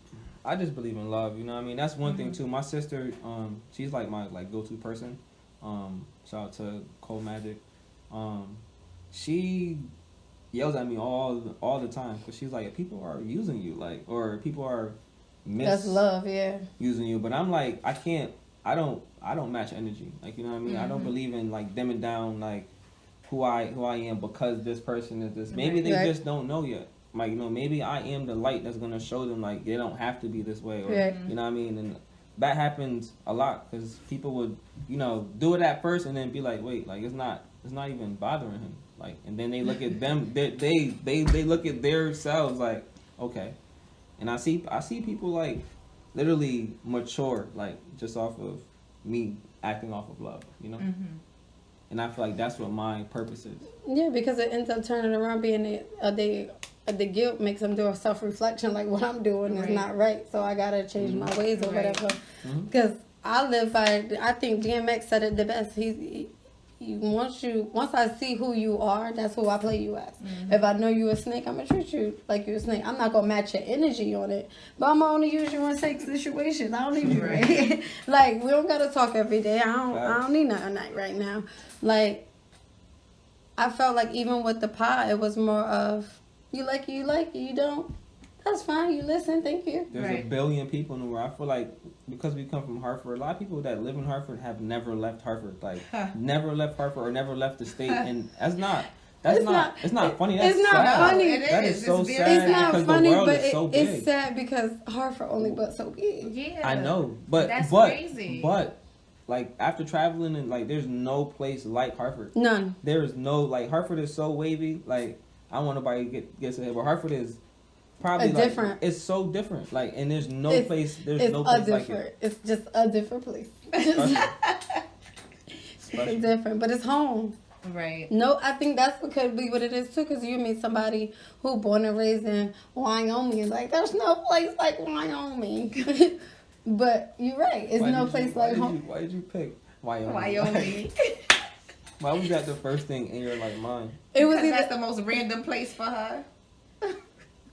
I just believe in love, you know what I mean? That's one thing too. My sister, she's like my like go-to person. Shout out to Cole Magic. She yells at me all the time because she's like, people are using you, like, or people are that's love, using you. But I'm like, I don't match energy, like, you know what I mean? I don't believe in like dimming down like who I am because this person is this. Maybe they just don't know yet. Like, you know, maybe I am the light that's gonna show them like they don't have to be this way, or you know what I mean. And that happens a lot because people would, you know, do it at first and then be like, wait, like it's not even bothering him. Like, and then they look at them, they look at themselves like, okay. And I see people like literally mature, like just off of me acting off of love, you know. And I feel like that's what my purpose is. Yeah, because it ends up turning around being the guilt makes them do a self-reflection, like what I'm doing is not right, so I gotta change my ways or whatever. Because I live by, I think DMX said it the best. Once I see who you are, that's who I play you as. If I know you a snake, I'm gonna treat you like you a snake. I'm not gonna match your energy on it, but I'm gonna only use you in safe situations. I don't need you right. Like, we don't gotta talk every day. I don't need nothing right now. Like, I felt like even with the pod, it was more of, you like it, you don't, that's fine, you listen, thank you. There's a billion people in the world. I feel like because we come from Hartford, a lot of people that live in Hartford have never left Hartford. Like, never left Hartford or never left the state. And it's not funny. That's it's not sad. funny. That is so sad. It's not because funny, the world but is so big. it's sad because Hartford only but so big. Yeah. I know. But that's crazy. But like after traveling and like there's no place like Hartford. None. There is no, like, Hartford is so wavy. Like, I don't want nobody to get to it, but Hartford is probably like, different. It's so different. Like, and there's no place like it. It's just a different place. It's different, but it's home. Right. No, I think that's what could be what it is too, because you meet somebody who born and raised in Wyoming and like, there's no place like Wyoming. But you're right. It's no place like home. Why did you pick Wyoming? Wyoming. Why was that the first thing in your like mind? It was that's the most random place for her.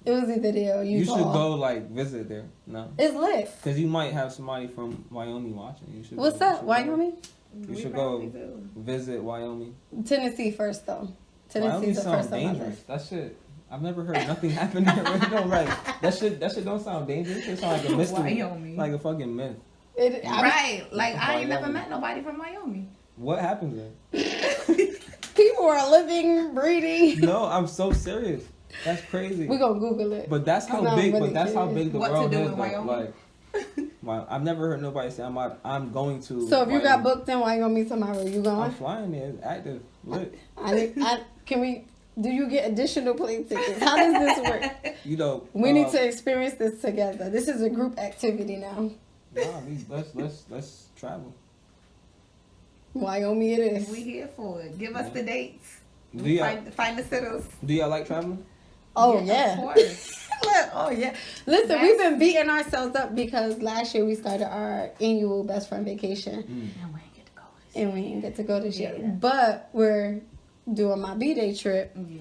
It was either there or Utah. You should go like visit there. No, it's lit. Because you might have somebody from Wyoming watching. You should. What's that? Wyoming? You should go visit Wyoming. Tennessee first though. Tennessee's the first one. Dangerous. That shit. I've never heard nothing happen there. No, like that shit don't sound dangerous. It sounds like a mystery. Wyoming. Like a fucking myth. Right. Like I ain't never met nobody from Wyoming. What happens there? People are living, breeding. No, I'm so serious. That's crazy. We're gonna Google it. But that's how big. But that's how big the world is. Wyoming? Like, I've never heard nobody say I'm going to. So if Wyoming. you got booked in Wyoming tomorrow, you going? I'm flying there. It's active, lit. Can we? Do you get additional plane tickets? How does this work? You know, We need to experience this together. This is a group activity now. Let's travel. Wyoming it is. We here for it. Give us the dates. Do y'all, Find the sitters. do y'all like traveling? Oh yeah. Of course. Oh yeah. Listen, we've been beating ourselves up because last year we started our annual best friend vacation. And we ain't get to go this year. And we didn't get to go this year. But we're doing my B-Day trip. Yeah.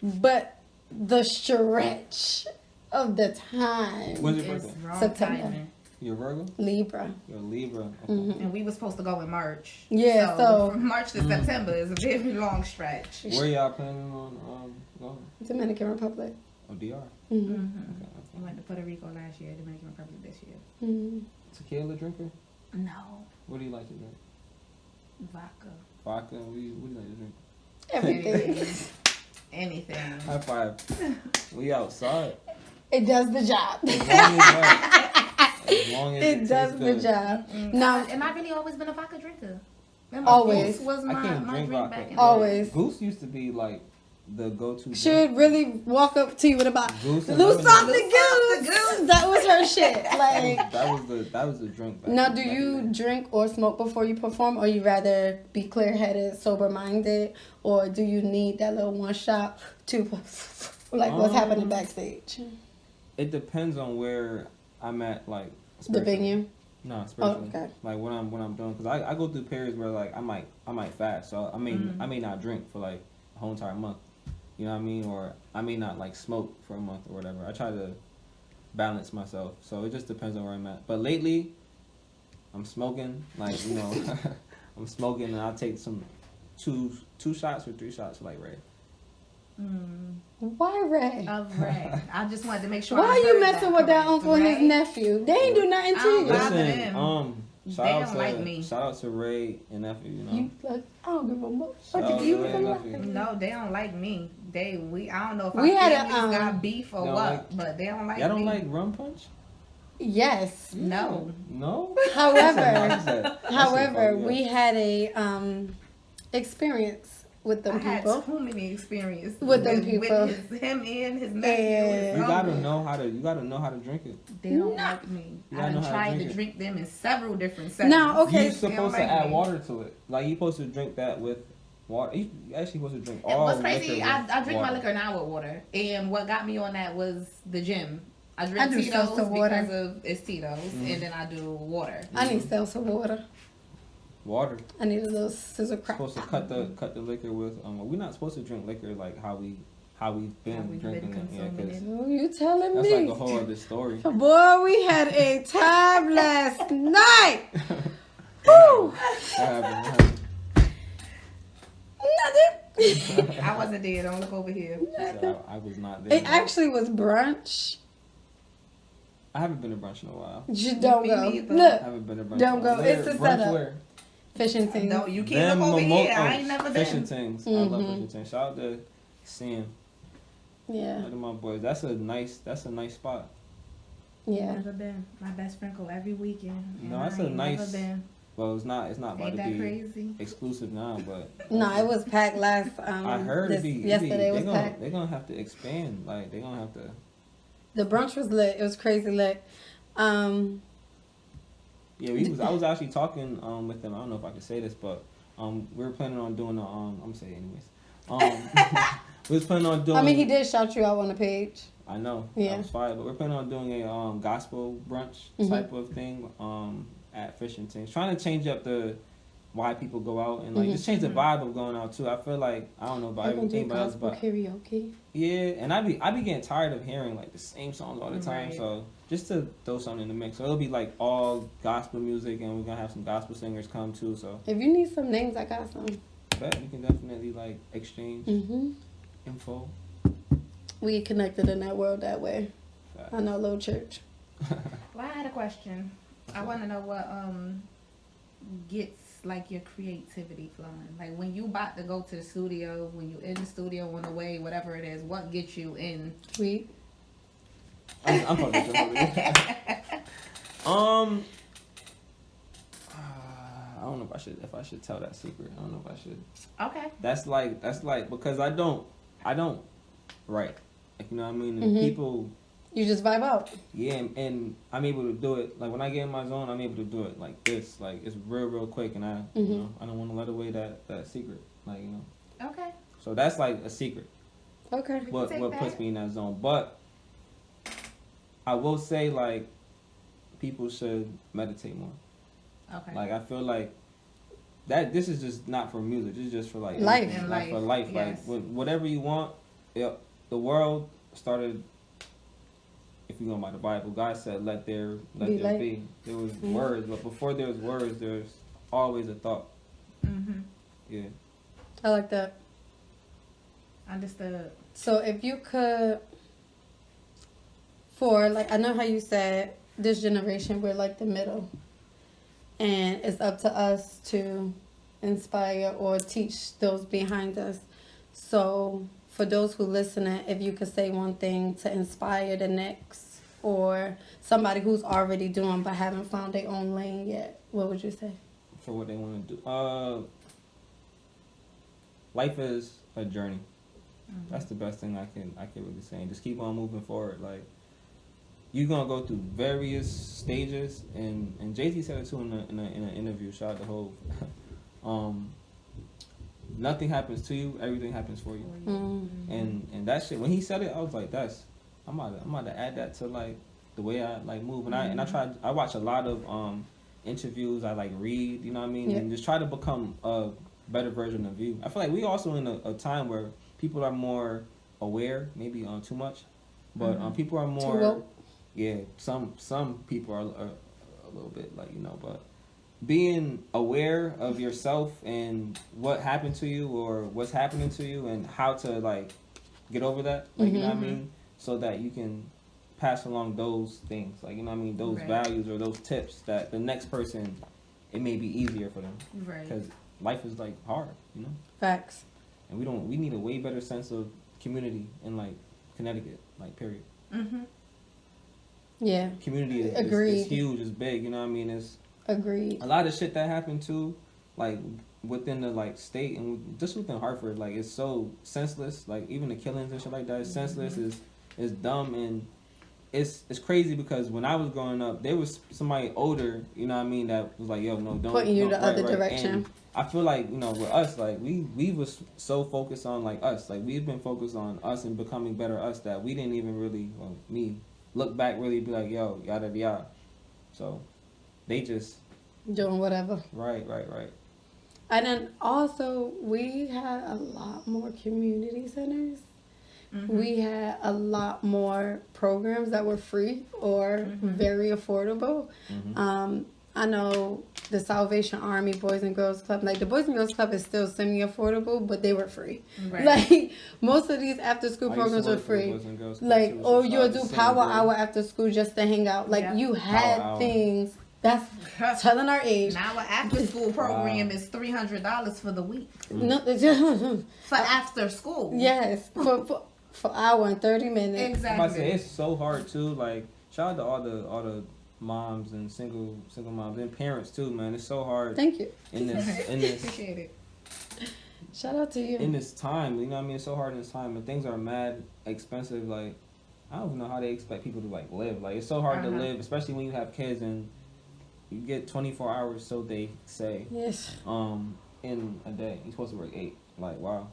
But the stretch of the time. When's your It's birthday? wrong September. timing. You're Virgo? Libra. You're Libra. Okay. And we were supposed to go in March. Yeah, so from March to September is a very long stretch. Where y'all planning on going? Dominican Republic. Oh, DR. Mm-hmm. Mm-hmm. Okay. We went to Puerto Rico last year, Dominican Republic this year. Mm-hmm. Tequila drinker? No. What do you like to drink? Vodka. Vodka? What do you like to drink? Everything. Anything. High five. We outside. It does the job. As long as It does tastes the good. job. Mm. Now, And I've really always been a vodka drinker. Remember, Always. Goose was I my can't drink drink vodka. back in the Always. Goose used to be like the go-to. she'd really walk up to you with about Goose and loose lemon. off the goose. That was her shit. Like, that was the drink. Back now, back do in you the day. drink or smoke before you perform, or you rather be clear-headed, sober-minded, or do you need that little one shot to, like, what's happening backstage? It depends on where I'm at, like The spiritually. venue. No, spiritually. okay. Like when I'm doing, because I go through periods where like I might fast, so I may not drink for like a whole entire month. You know what I mean? Or I may not like smoke for a month or whatever. I try to balance myself, so it just depends on where I'm at. But lately, I'm smoking. Like I'm smoking, and I'll take some two shots or 3 shots like Ray. Why, Ray? Of Ray. I just wanted to make sure. Why I are you heard messing with that correct, uncle and his right? nephew? They ain't do nothing to I don't you. like- Listen, them. shout They out don't to like me. shout out to Ray and nephew. You know. You look, I don't give a fuck. Shout out What to you Ray and nephew. No, they don't like me. I don't know if We our had a, families got beef or They don't what, like- but they don't like Y'all don't me. like rum punch? Yes. No. No. However, we had a experience with them I had people. too many experiences With them people. With him and his nephew. And- You gotta know how to drink it. They don't like me. You I gotta know done how to tried drink to it. drink them in several different settings. Now, okay. You're supposed to like add me. water to it. Like you're supposed to drink that with water. You actually supposed to drink And all what's crazy, liquor I with drink my water. liquor now with water. And what got me on that was the gym. I I drink do Tito's seltzer water. because of it's Tito's, and then I do water. I need seltzer water. Water. I need a little scissor crack. Supposed to cut the liquor with. We're not supposed to drink liquor like how we've been drinking it. Yeah, consuming 'cause it. Oh, you telling that's me? like a whole other story. Boy, we had a time last night. Woo! What happened? Nothing. I wasn't there. Don't look over here. I was not there. It actually was brunch. I haven't been to brunch in a while. Just don't Me go. neither. I Look, haven't been to brunch. Don't in a while. go. It's a Brunch setup. where? fishing things. No, you can't look over here. I ain't never Fishing been. things. I love fishing things. Shout out to Sam. Yeah. One of my boys. That's a nice spot. Yeah. Never been. My best friend go every weekend. No, and that's I a ain't nice- Never been. Well, it's not about Ain't to that be crazy? exclusive now, but No, it was packed last. I heard yesterday was packed. they're gonna have to expand. Like they're gonna have to. The brunch was lit. It was crazy lit. Yeah, I was actually talking with them. I don't know if I could say this, but we were planning on doing I'm gonna say it anyways. We was planning on doing. I mean, he did shout you out on the page. I know. Yeah. That was fire. But we're planning on doing a gospel brunch type of thing at Fishing Things. Trying to change up why people go out and like just change the vibe of going out too. I feel like I don't know about We're gonna do everything, but gospel karaoke. yeah, and I be getting tired of hearing like the same songs all the time. Right. So just to throw something in the mix. So it'll be like all gospel music, and we're gonna have some gospel singers come too. So If you need some names, I got some. bet we can definitely like exchange info. We connected in that world that way. Facts. I know, little church. Well, I had a question. I want to know what gets like your creativity flowing. Like when you about to go to the studio, when you in the studio on the way, whatever it is, what gets you in? Sweet. I'm probably just I don't know if I should tell that secret. I don't know if I should. Okay. That's like because I don't I don't write. Like, you know what I mean? And people... You just vibe out. Yeah, and I'm able to do it. Like, when I get in my zone, I'm able to do it like this. Like, it's real quick, and you know, I don't want to let away that secret. Like, you know. Okay. So that's like a secret. Okay. What puts me in that zone. But I will say, like, people should meditate more. Okay. Like, I feel like that this is just not for music. This is just for, like, life. anything. Like, for life. Yes. Like, whatever you want. The world started... If you go by the Bible, God said, let there be. There was words, but before there was words, there's always a thought. Mm-hmm. Yeah. I like that. Understood. So if you could, for, like, I know how you said this generation, we're like the middle. And it's up to us to inspire or teach those behind us. So for those who listening, if you could say one thing to inspire the next, or somebody who's already doing but haven't found their own lane yet, what would you say? For what they want to do. Life is a journey. Mm-hmm. That's the best thing I can really say. And just keep on moving forward. Like, you're gonna go through various stages, and Jay-Z said it too in an interview. Shout out to Hov. Nothing happens to you, everything happens for you. Mm-hmm. And that shit, when he said it, I was like, I'm about to add that to, like, the way I, like, move. And I watch a lot of interviews, I, like, read, you know what I mean? Yeah. And just try to become a better version of you. I feel like we also in a time where people are more aware, maybe too much, but people are more, some people are a little bit, like, you know, but being aware of yourself and what happened to you or what's happening to you and how to, like, get over that, like, you know what I mean, so that you can pass along those things, like, you know what I mean, those values or those tips that the next person, it may be easier for them, because life is, like, hard, you know. Facts. And we need a way better sense of community in, like, Connecticut, like, period. Yeah. Community is huge, it's big, you know what I mean. It's agreed. A lot of shit that happened too, like, within the, like, state and just within Hartford, like, it's so senseless. Like, even the killings and shit like that is senseless, is dumb, and it's crazy because when I was growing up, there was somebody older, you know what I mean, that was like, yo, no, don't putting you the other right. direction. And I feel like, you know, with us, like, we was so focused on, like, us, like, we've been focused on us and becoming better us that we didn't even really, well, me, look back, really be like, yo, yada yada. So they just doing whatever. Right. And then also, we had a lot more community centers. We had a lot more programs that were free or very affordable. I know the Salvation Army Boys and Girls Club, like, the Boys and Girls Club is still semi-affordable, but they were free. Like, most of these after-school programs were free. Like, or you'll do power hour after school just to hang out. Like, you had things. That's telling our age. Now our after school program is $300 for the week. No, for after school. Yes, for hour and 30 minutes. Exactly. I say it's so hard too. Like, shout out to all the moms and single moms and parents too, man. It's so hard. Thank you. In this Appreciate it. Shout out to you. In this time, you know what I mean? It's so hard in this time, and things are mad expensive. Like, I don't know how they expect people to, like, live. Like, it's so hard to live, especially when you have kids and you get 24 hours, so they say. Yes. In a day, you're supposed to work 8. Like, wow.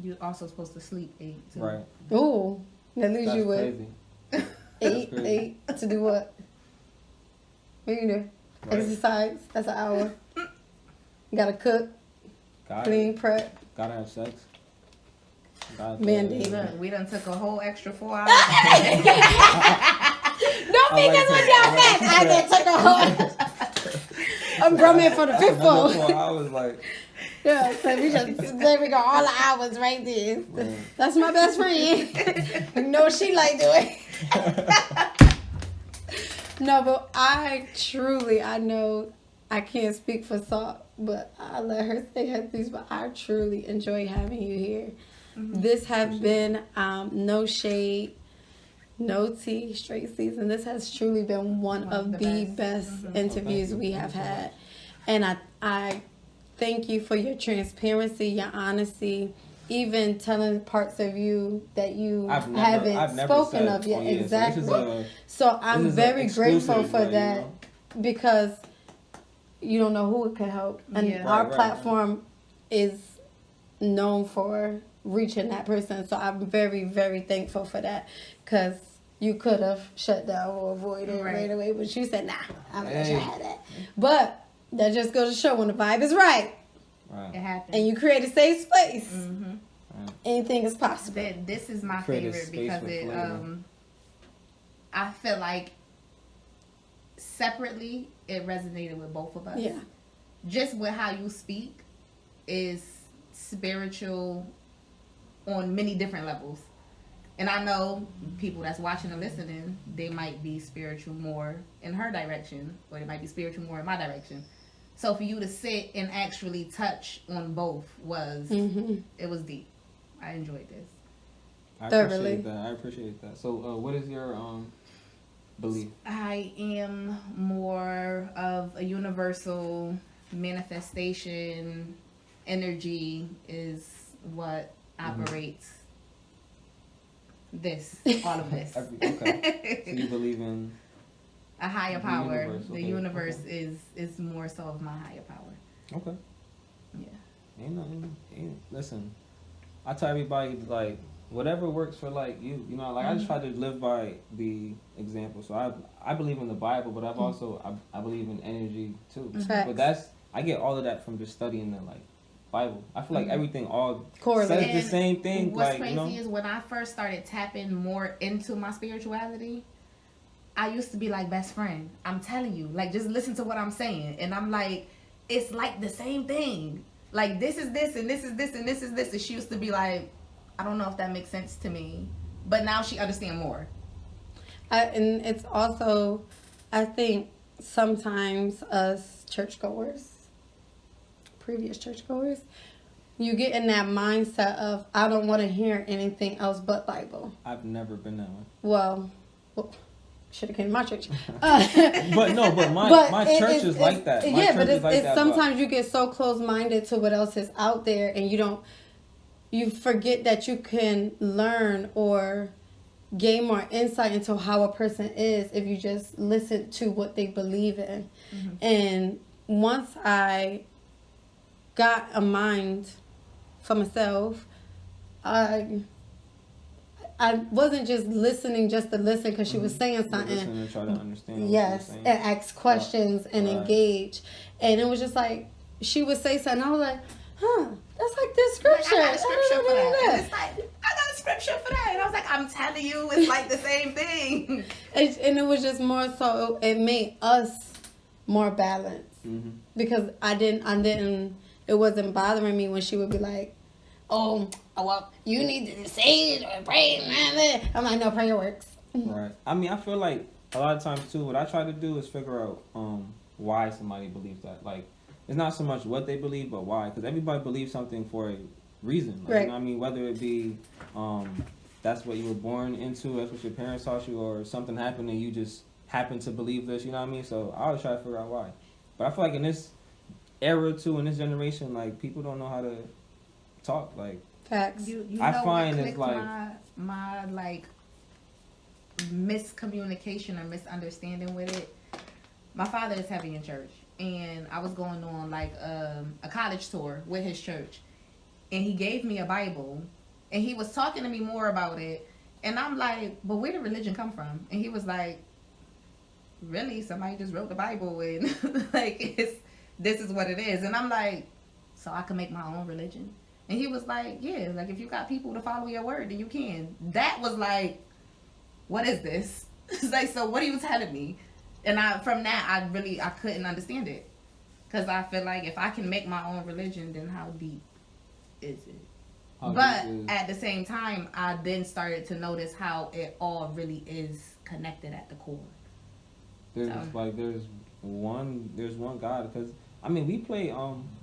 You're also supposed to sleep 8 too. Right. Ooh, that leaves you with crazy. 8 to do what? What you do? Right. Exercise. That's an hour. You gotta cook, clean, prep. Gotta have sex. Mandate. Look, we done took a whole extra 4 hours. Don't make us look y'all fast. I done took a whole. I'm drumming for the 5th floor. 4 hours, like. Yeah, so there we go, all the hours right there. Man. That's my best friend. You know what she like doing. No, but I know I can't speak for Sault, but I let her say her things, but I truly enjoy having you here. This has been no shade, no tea, straight season. This has truly been one of the best interviews we have had. And I thank you for your transparency, your honesty, even telling parts of you that you I've haven't never spoken said, of yet. oh, yeah, Exactly. So I'm very grateful for that, because you don't know who it could help. And our platform is known for reaching that person. So I'm very, very thankful for that, because you could have shut down or avoided it right away, but you said, nah, I'm going to let you have that. But that just goes to show when the vibe is right. It happens. And you create a safe space. Anything is possible. This is my favorite because I feel like separately it resonated with both of us. Yeah. Just with how you speak is spiritual on many different levels. And I know people that's watching and listening, they might be spiritual more in her direction, or they might be spiritual more in my direction. So for you to sit and actually touch on both it was deep. I enjoyed this. I appreciate that. So what is your belief? I am more of a universal manifestation. Energy is what operates all of this. Okay. So you believe in a higher power. The universe is more so of my higher power. Okay. Yeah. Listen, I tell everybody, like, whatever works for, like, you know, like, I just try to live by the example. So I believe in the Bible, but I've also, I believe in energy too. But I get all of that from just studying the, like, Bible. I feel like everything all says the same thing. What's crazy is when I first started tapping more into my spirituality, I used to be like, best friend, I'm telling you, like, just listen to what I'm saying. And I'm like, it's like the same thing. Like, this is this, and this is this, and this is this. And she used to be like, I don't know if that makes sense to me. But now she understands more. And it's also, I think, sometimes us churchgoers, previous churchgoers, you get in that mindset of, I don't want to hear anything else but Bible. I've never been that way. Well should have came to my church. But my church is like that. Sometimes you get so close-minded to what else is out there, and you forget that you can learn or gain more insight into how a person is if you just listen to what they believe in. And once I got a mind for myself, I wasn't just listening just to listen because she was saying something. Listen and try to understand. Yes, and ask questions and engage. And it was just like, she would say something, I was like, that's like this scripture. Like, I got a scripture for that. And it's like, I got a scripture for that. And I was like, I'm telling you, it's like the same thing. And it was just more so, it made us more balanced. Because I didn't, it wasn't bothering me when she would be like, oh, well, you need to say it or pray. I'm like, no, prayer works. Right. I mean, I feel like a lot of times, too, what I try to do is figure out why somebody believes that. Like, it's not so much what they believe, but why. Because everybody believes something for a reason. Like, you know what I mean? Whether it be that's what you were born into, that's what your parents taught you, or something happened and you just happen to believe this, you know what I mean? So I always try to figure out why. But I feel like in this era, too, in this generation, like, people don't know how to talk. Like, facts. You I know find what it's like my like miscommunication or misunderstanding with it. My father is heavy in church, and I was going on like a college tour with his church, and he gave me a Bible, and he was talking to me more about it, and I'm like, but where did religion come from? And he was like, really, somebody just wrote the Bible, and like this is what it is. And I'm like, so I can make my own religion? And he was like, yeah, like if you got people to follow your word, then you can. That was like, what is this? It's like, so what are you telling me? And from that, I couldn't understand it. Because I feel like if I can make my own religion, then how deep is it? But at the same time, I then started to notice how it all really is connected at the core. There's one God, because I mean, we play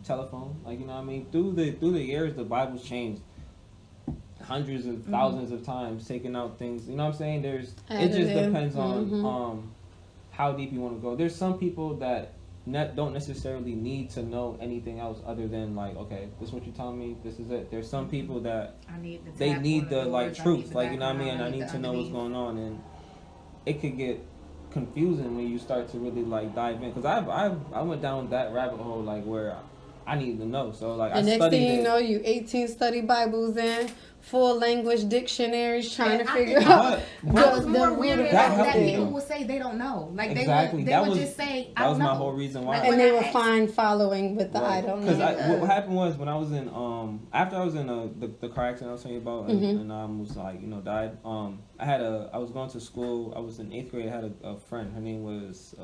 telephone, like, you know what I mean? Through the years, the Bible's changed hundreds of thousands of times, taking out things. You know what I'm saying? It just depends on how deep you want to go. There's some people that don't necessarily need to know anything else other than like, okay, this is what you're telling me, this is it. There's some people that they need the like truth, like, you know what I mean, and I need to know what's going on, and it could get confusing when you start to really like dive in, because I went down that rabbit hole like where I needed to know, so like I studied it. The next thing you know, you 18 study Bibles in, full language dictionaries, trying to figure out I was more weirded out that me. people would say they don't know. Like exactly. they would just say, I don't know. That was my whole reason why. Like, and they were fine following with the I don't know. Because what happened was when I was in after I was in the car accident I was telling you about, and I was like, you know, died. I was going to school. I was in 8th grade. I had a friend. Her name was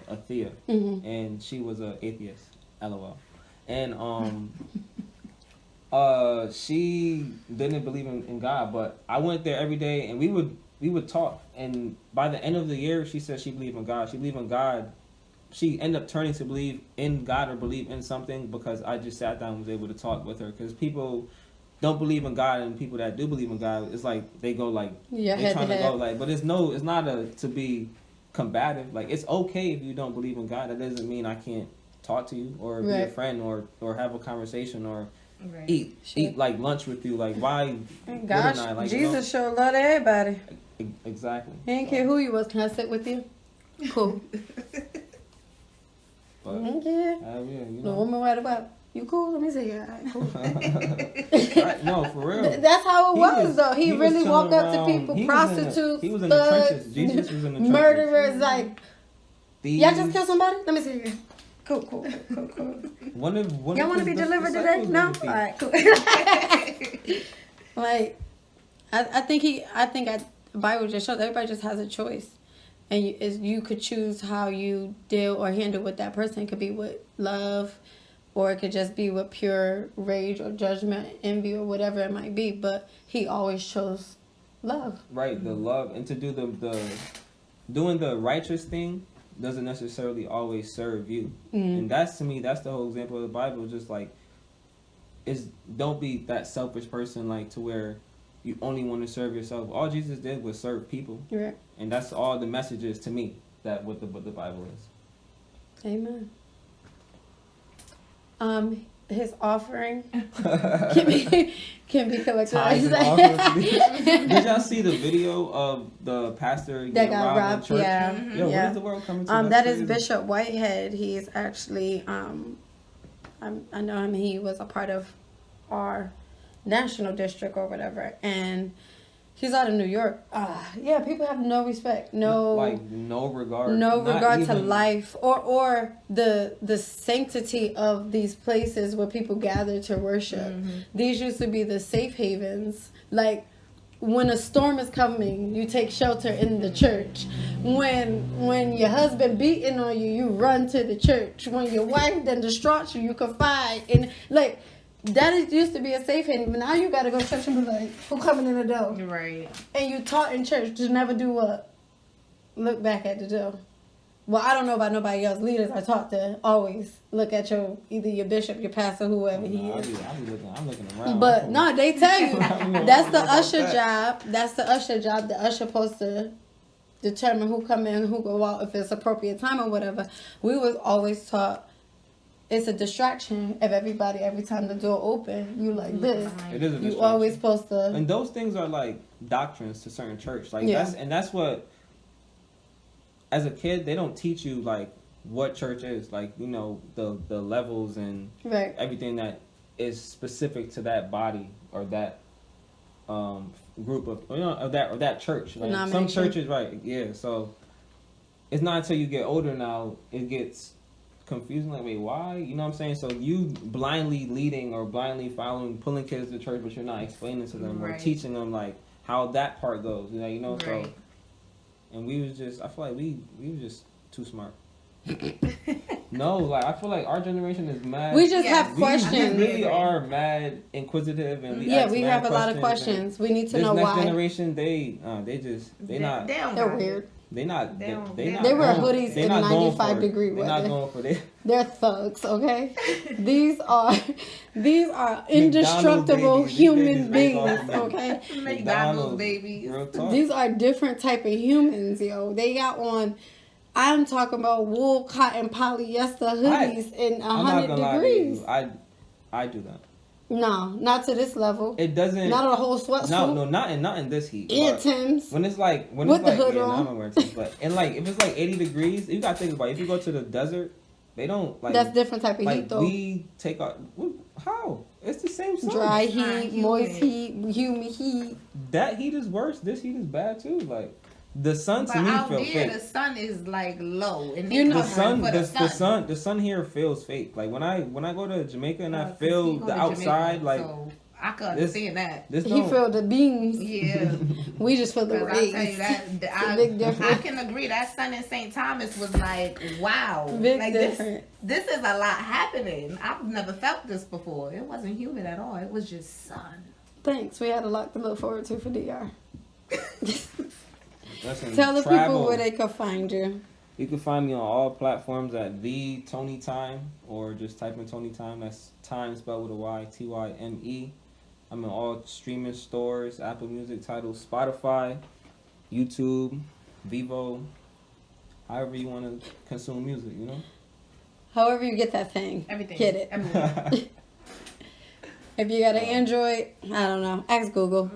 Athea, and she was an atheist. LOL. And she didn't believe in God, but I went there every day, and we would talk. And by the end of the year, she said she believed in God. She believed in God. She ended up turning to believe in God or believe in something because I just sat down and was able to talk with her. Because people don't believe in God, and people that do believe in God, it's like they go like they're trying to go like, but it's not to be combative. Like, it's okay if you don't believe in God. That doesn't mean I can't talk to you or be a friend or have a conversation or eat like lunch with you. Like, why? Gosh, like, Jesus sure love everybody. Exactly. He didn't care who you was. Can I sit with you? Cool. But, yeah. You know. The woman right about you cool? Let me see. All right, cool. Right, no, for real. That's how it was, though. He really walked up to people, prostitutes, he was in the trenches. Jesus was in the trenches. Murderers, like, Thieves. y'all just killed somebody? Let me see you. Cool. One y'all want to be delivered today? No? All right, cool. Like, I think the Bible just shows everybody just has a choice. And you could choose how you deal or handle with that person. It could be with love, or it could just be with pure rage or judgment, envy, or whatever it might be. But he always chose love. Right, the love. And to do doing the righteous thing doesn't necessarily always serve you. And that's, to me, that's the whole example of the Bible. Just like, don't be that selfish person, like, to where you only want to serve yourself. All Jesus did was serve people. Right. And that's all the message is to me, that what the Bible is. Amen. His offering can be collected. Did y'all see the video of the pastor that got robbed? Church? Yeah. What is the world coming to? That is Bishop Whitehead. He is actually I know him. He was a part of our national district or whatever, and he's out of New York. Yeah, people have no respect, no regard to life or the sanctity of these places where people gather to worship. These used to be the safe havens. Like, when a storm is coming, you take shelter in the church. When your husband beating on you, you run to the church. When your wife then distraught you, you confide in, like, that used to be a safe haven, but now you gotta go to church and be like, who coming in the door? Right. And you taught in church to never do what? Look back at the door. Well, I don't know about nobody else. Leaders are taught to always look at either your bishop, your pastor, whoever he is. I'm looking around. But no, they tell you that's the usher job. That's the usher job. The usher supposed to determine who come in, who go out, if it's appropriate time or whatever. We was always taught it's a distraction of everybody. Every time the door open, you like this. It is a distraction. You always supposed to. And those things are like doctrines to certain church. Like, that's what, as a kid, they don't teach you like what church is. Like, you know, the levels and everything that is specific to that body or that group of, or that church. Like, some churches, so it's not until you get older now it gets confusing, like, wait, why? You know what I'm saying? So you blindly leading or blindly following, pulling kids to church, but you're not explaining to them or teaching them like how that part goes. You know. So, and we was just, I feel like we were just too smart. No, like, I feel like our generation is mad. We just have questions. We really are mad inquisitive, and we have a lot of questions. We need to know why. This next generation, they're weird. They wear hoodies in 95-degree weather. They're not going for it. They're thugs, okay? These are indestructible human beings, okay? McDonald's babies. These are different type of humans, yo. They got on I'm talking about wool, cotton, polyester hoodies in I'm not 100 gonna lie to degrees. you. I do that. No, not to this level. It doesn't. Not a whole sweatsuit. No, not in this heat. And Timbs. When it's like With the hood yeah, on. no, I'm not wearing Timbs, but and like if it's like 80 degrees, you gotta think about it. If you go to the desert, they don't like. That's different type of like, heat though. We take our how? It's the same sun. Dry Not heat, humid. moist heat, humid heat. That heat is worse. This heat is bad too. Like the sun to But me out feel there, fake. the sun is like low, and You know- The sun here feels fake. Like when I go to Jamaica and I 'Cause feel he go the to outside, Jamaica, like so I can understand that. this He don't. feel the beams. Yeah. We just feel the 'Cause rays. I tell you that It's a I, big difference. I can agree that sun in St. Thomas was like, wow. Big like difference. This is a lot happening. I've never felt this before. It wasn't humid at all. It was just sun. Thanks. We had a lot to look forward to for DR. Listen, Tell the travel. people where they can find you. You can find me on all platforms at TheTonyTyme or just type in Tony Tyme. That's Time spelled with a Y, Tyme. I'm in all streaming stores, Apple Music, Tidal, Spotify, YouTube, Vivo, however you want to consume music, you know? However you get that thing. Everything. Get it. Everywhere. If you got an Android, I don't know. Ask Google.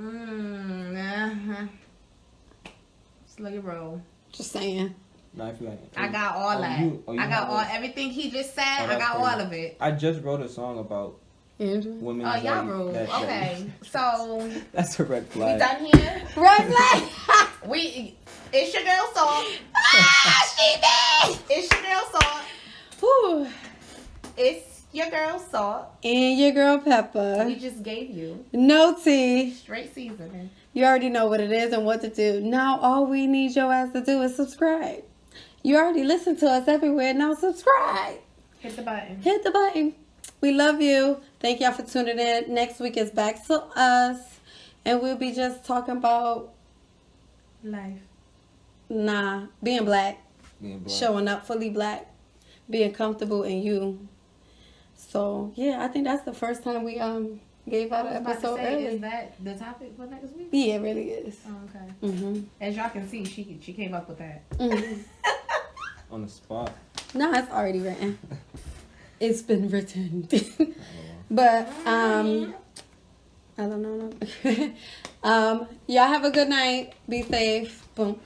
Just let it roll. Just saying. Nah, I feel like, I got all that. you I got have all a- everything he just said. Oh, I that's got crazy. all of it. I just wrote a song about Android. women. Oh, y'all rule. Okay, so That's a red we flag. done here. Red flag. It's your girl Sault. She did. It's your girl Sault. Whew. It's your girl Sault. And your girl We Peppa. just gave you No tea. straight seasoning. You already know what it is and what to do. Now all we need your ass to do is subscribe. You already listen to us everywhere. Now subscribe. Hit the button. Hit the button. We love you. Thank y'all for tuning in. Next week is back to us. And we'll be just talking about, Life. being black. Being black. Showing up fully black. Being comfortable in you. So, yeah, I think that's the first time we gave out I was an about to episode say, early. is that the topic for next week? Yeah, it really is. Oh, okay. Mm-hmm. As y'all can see, she came up with that. Mm-hmm. On the spot. No, it's already written. It's been written. But I don't know. Y'all have a good night. Be safe. Boom.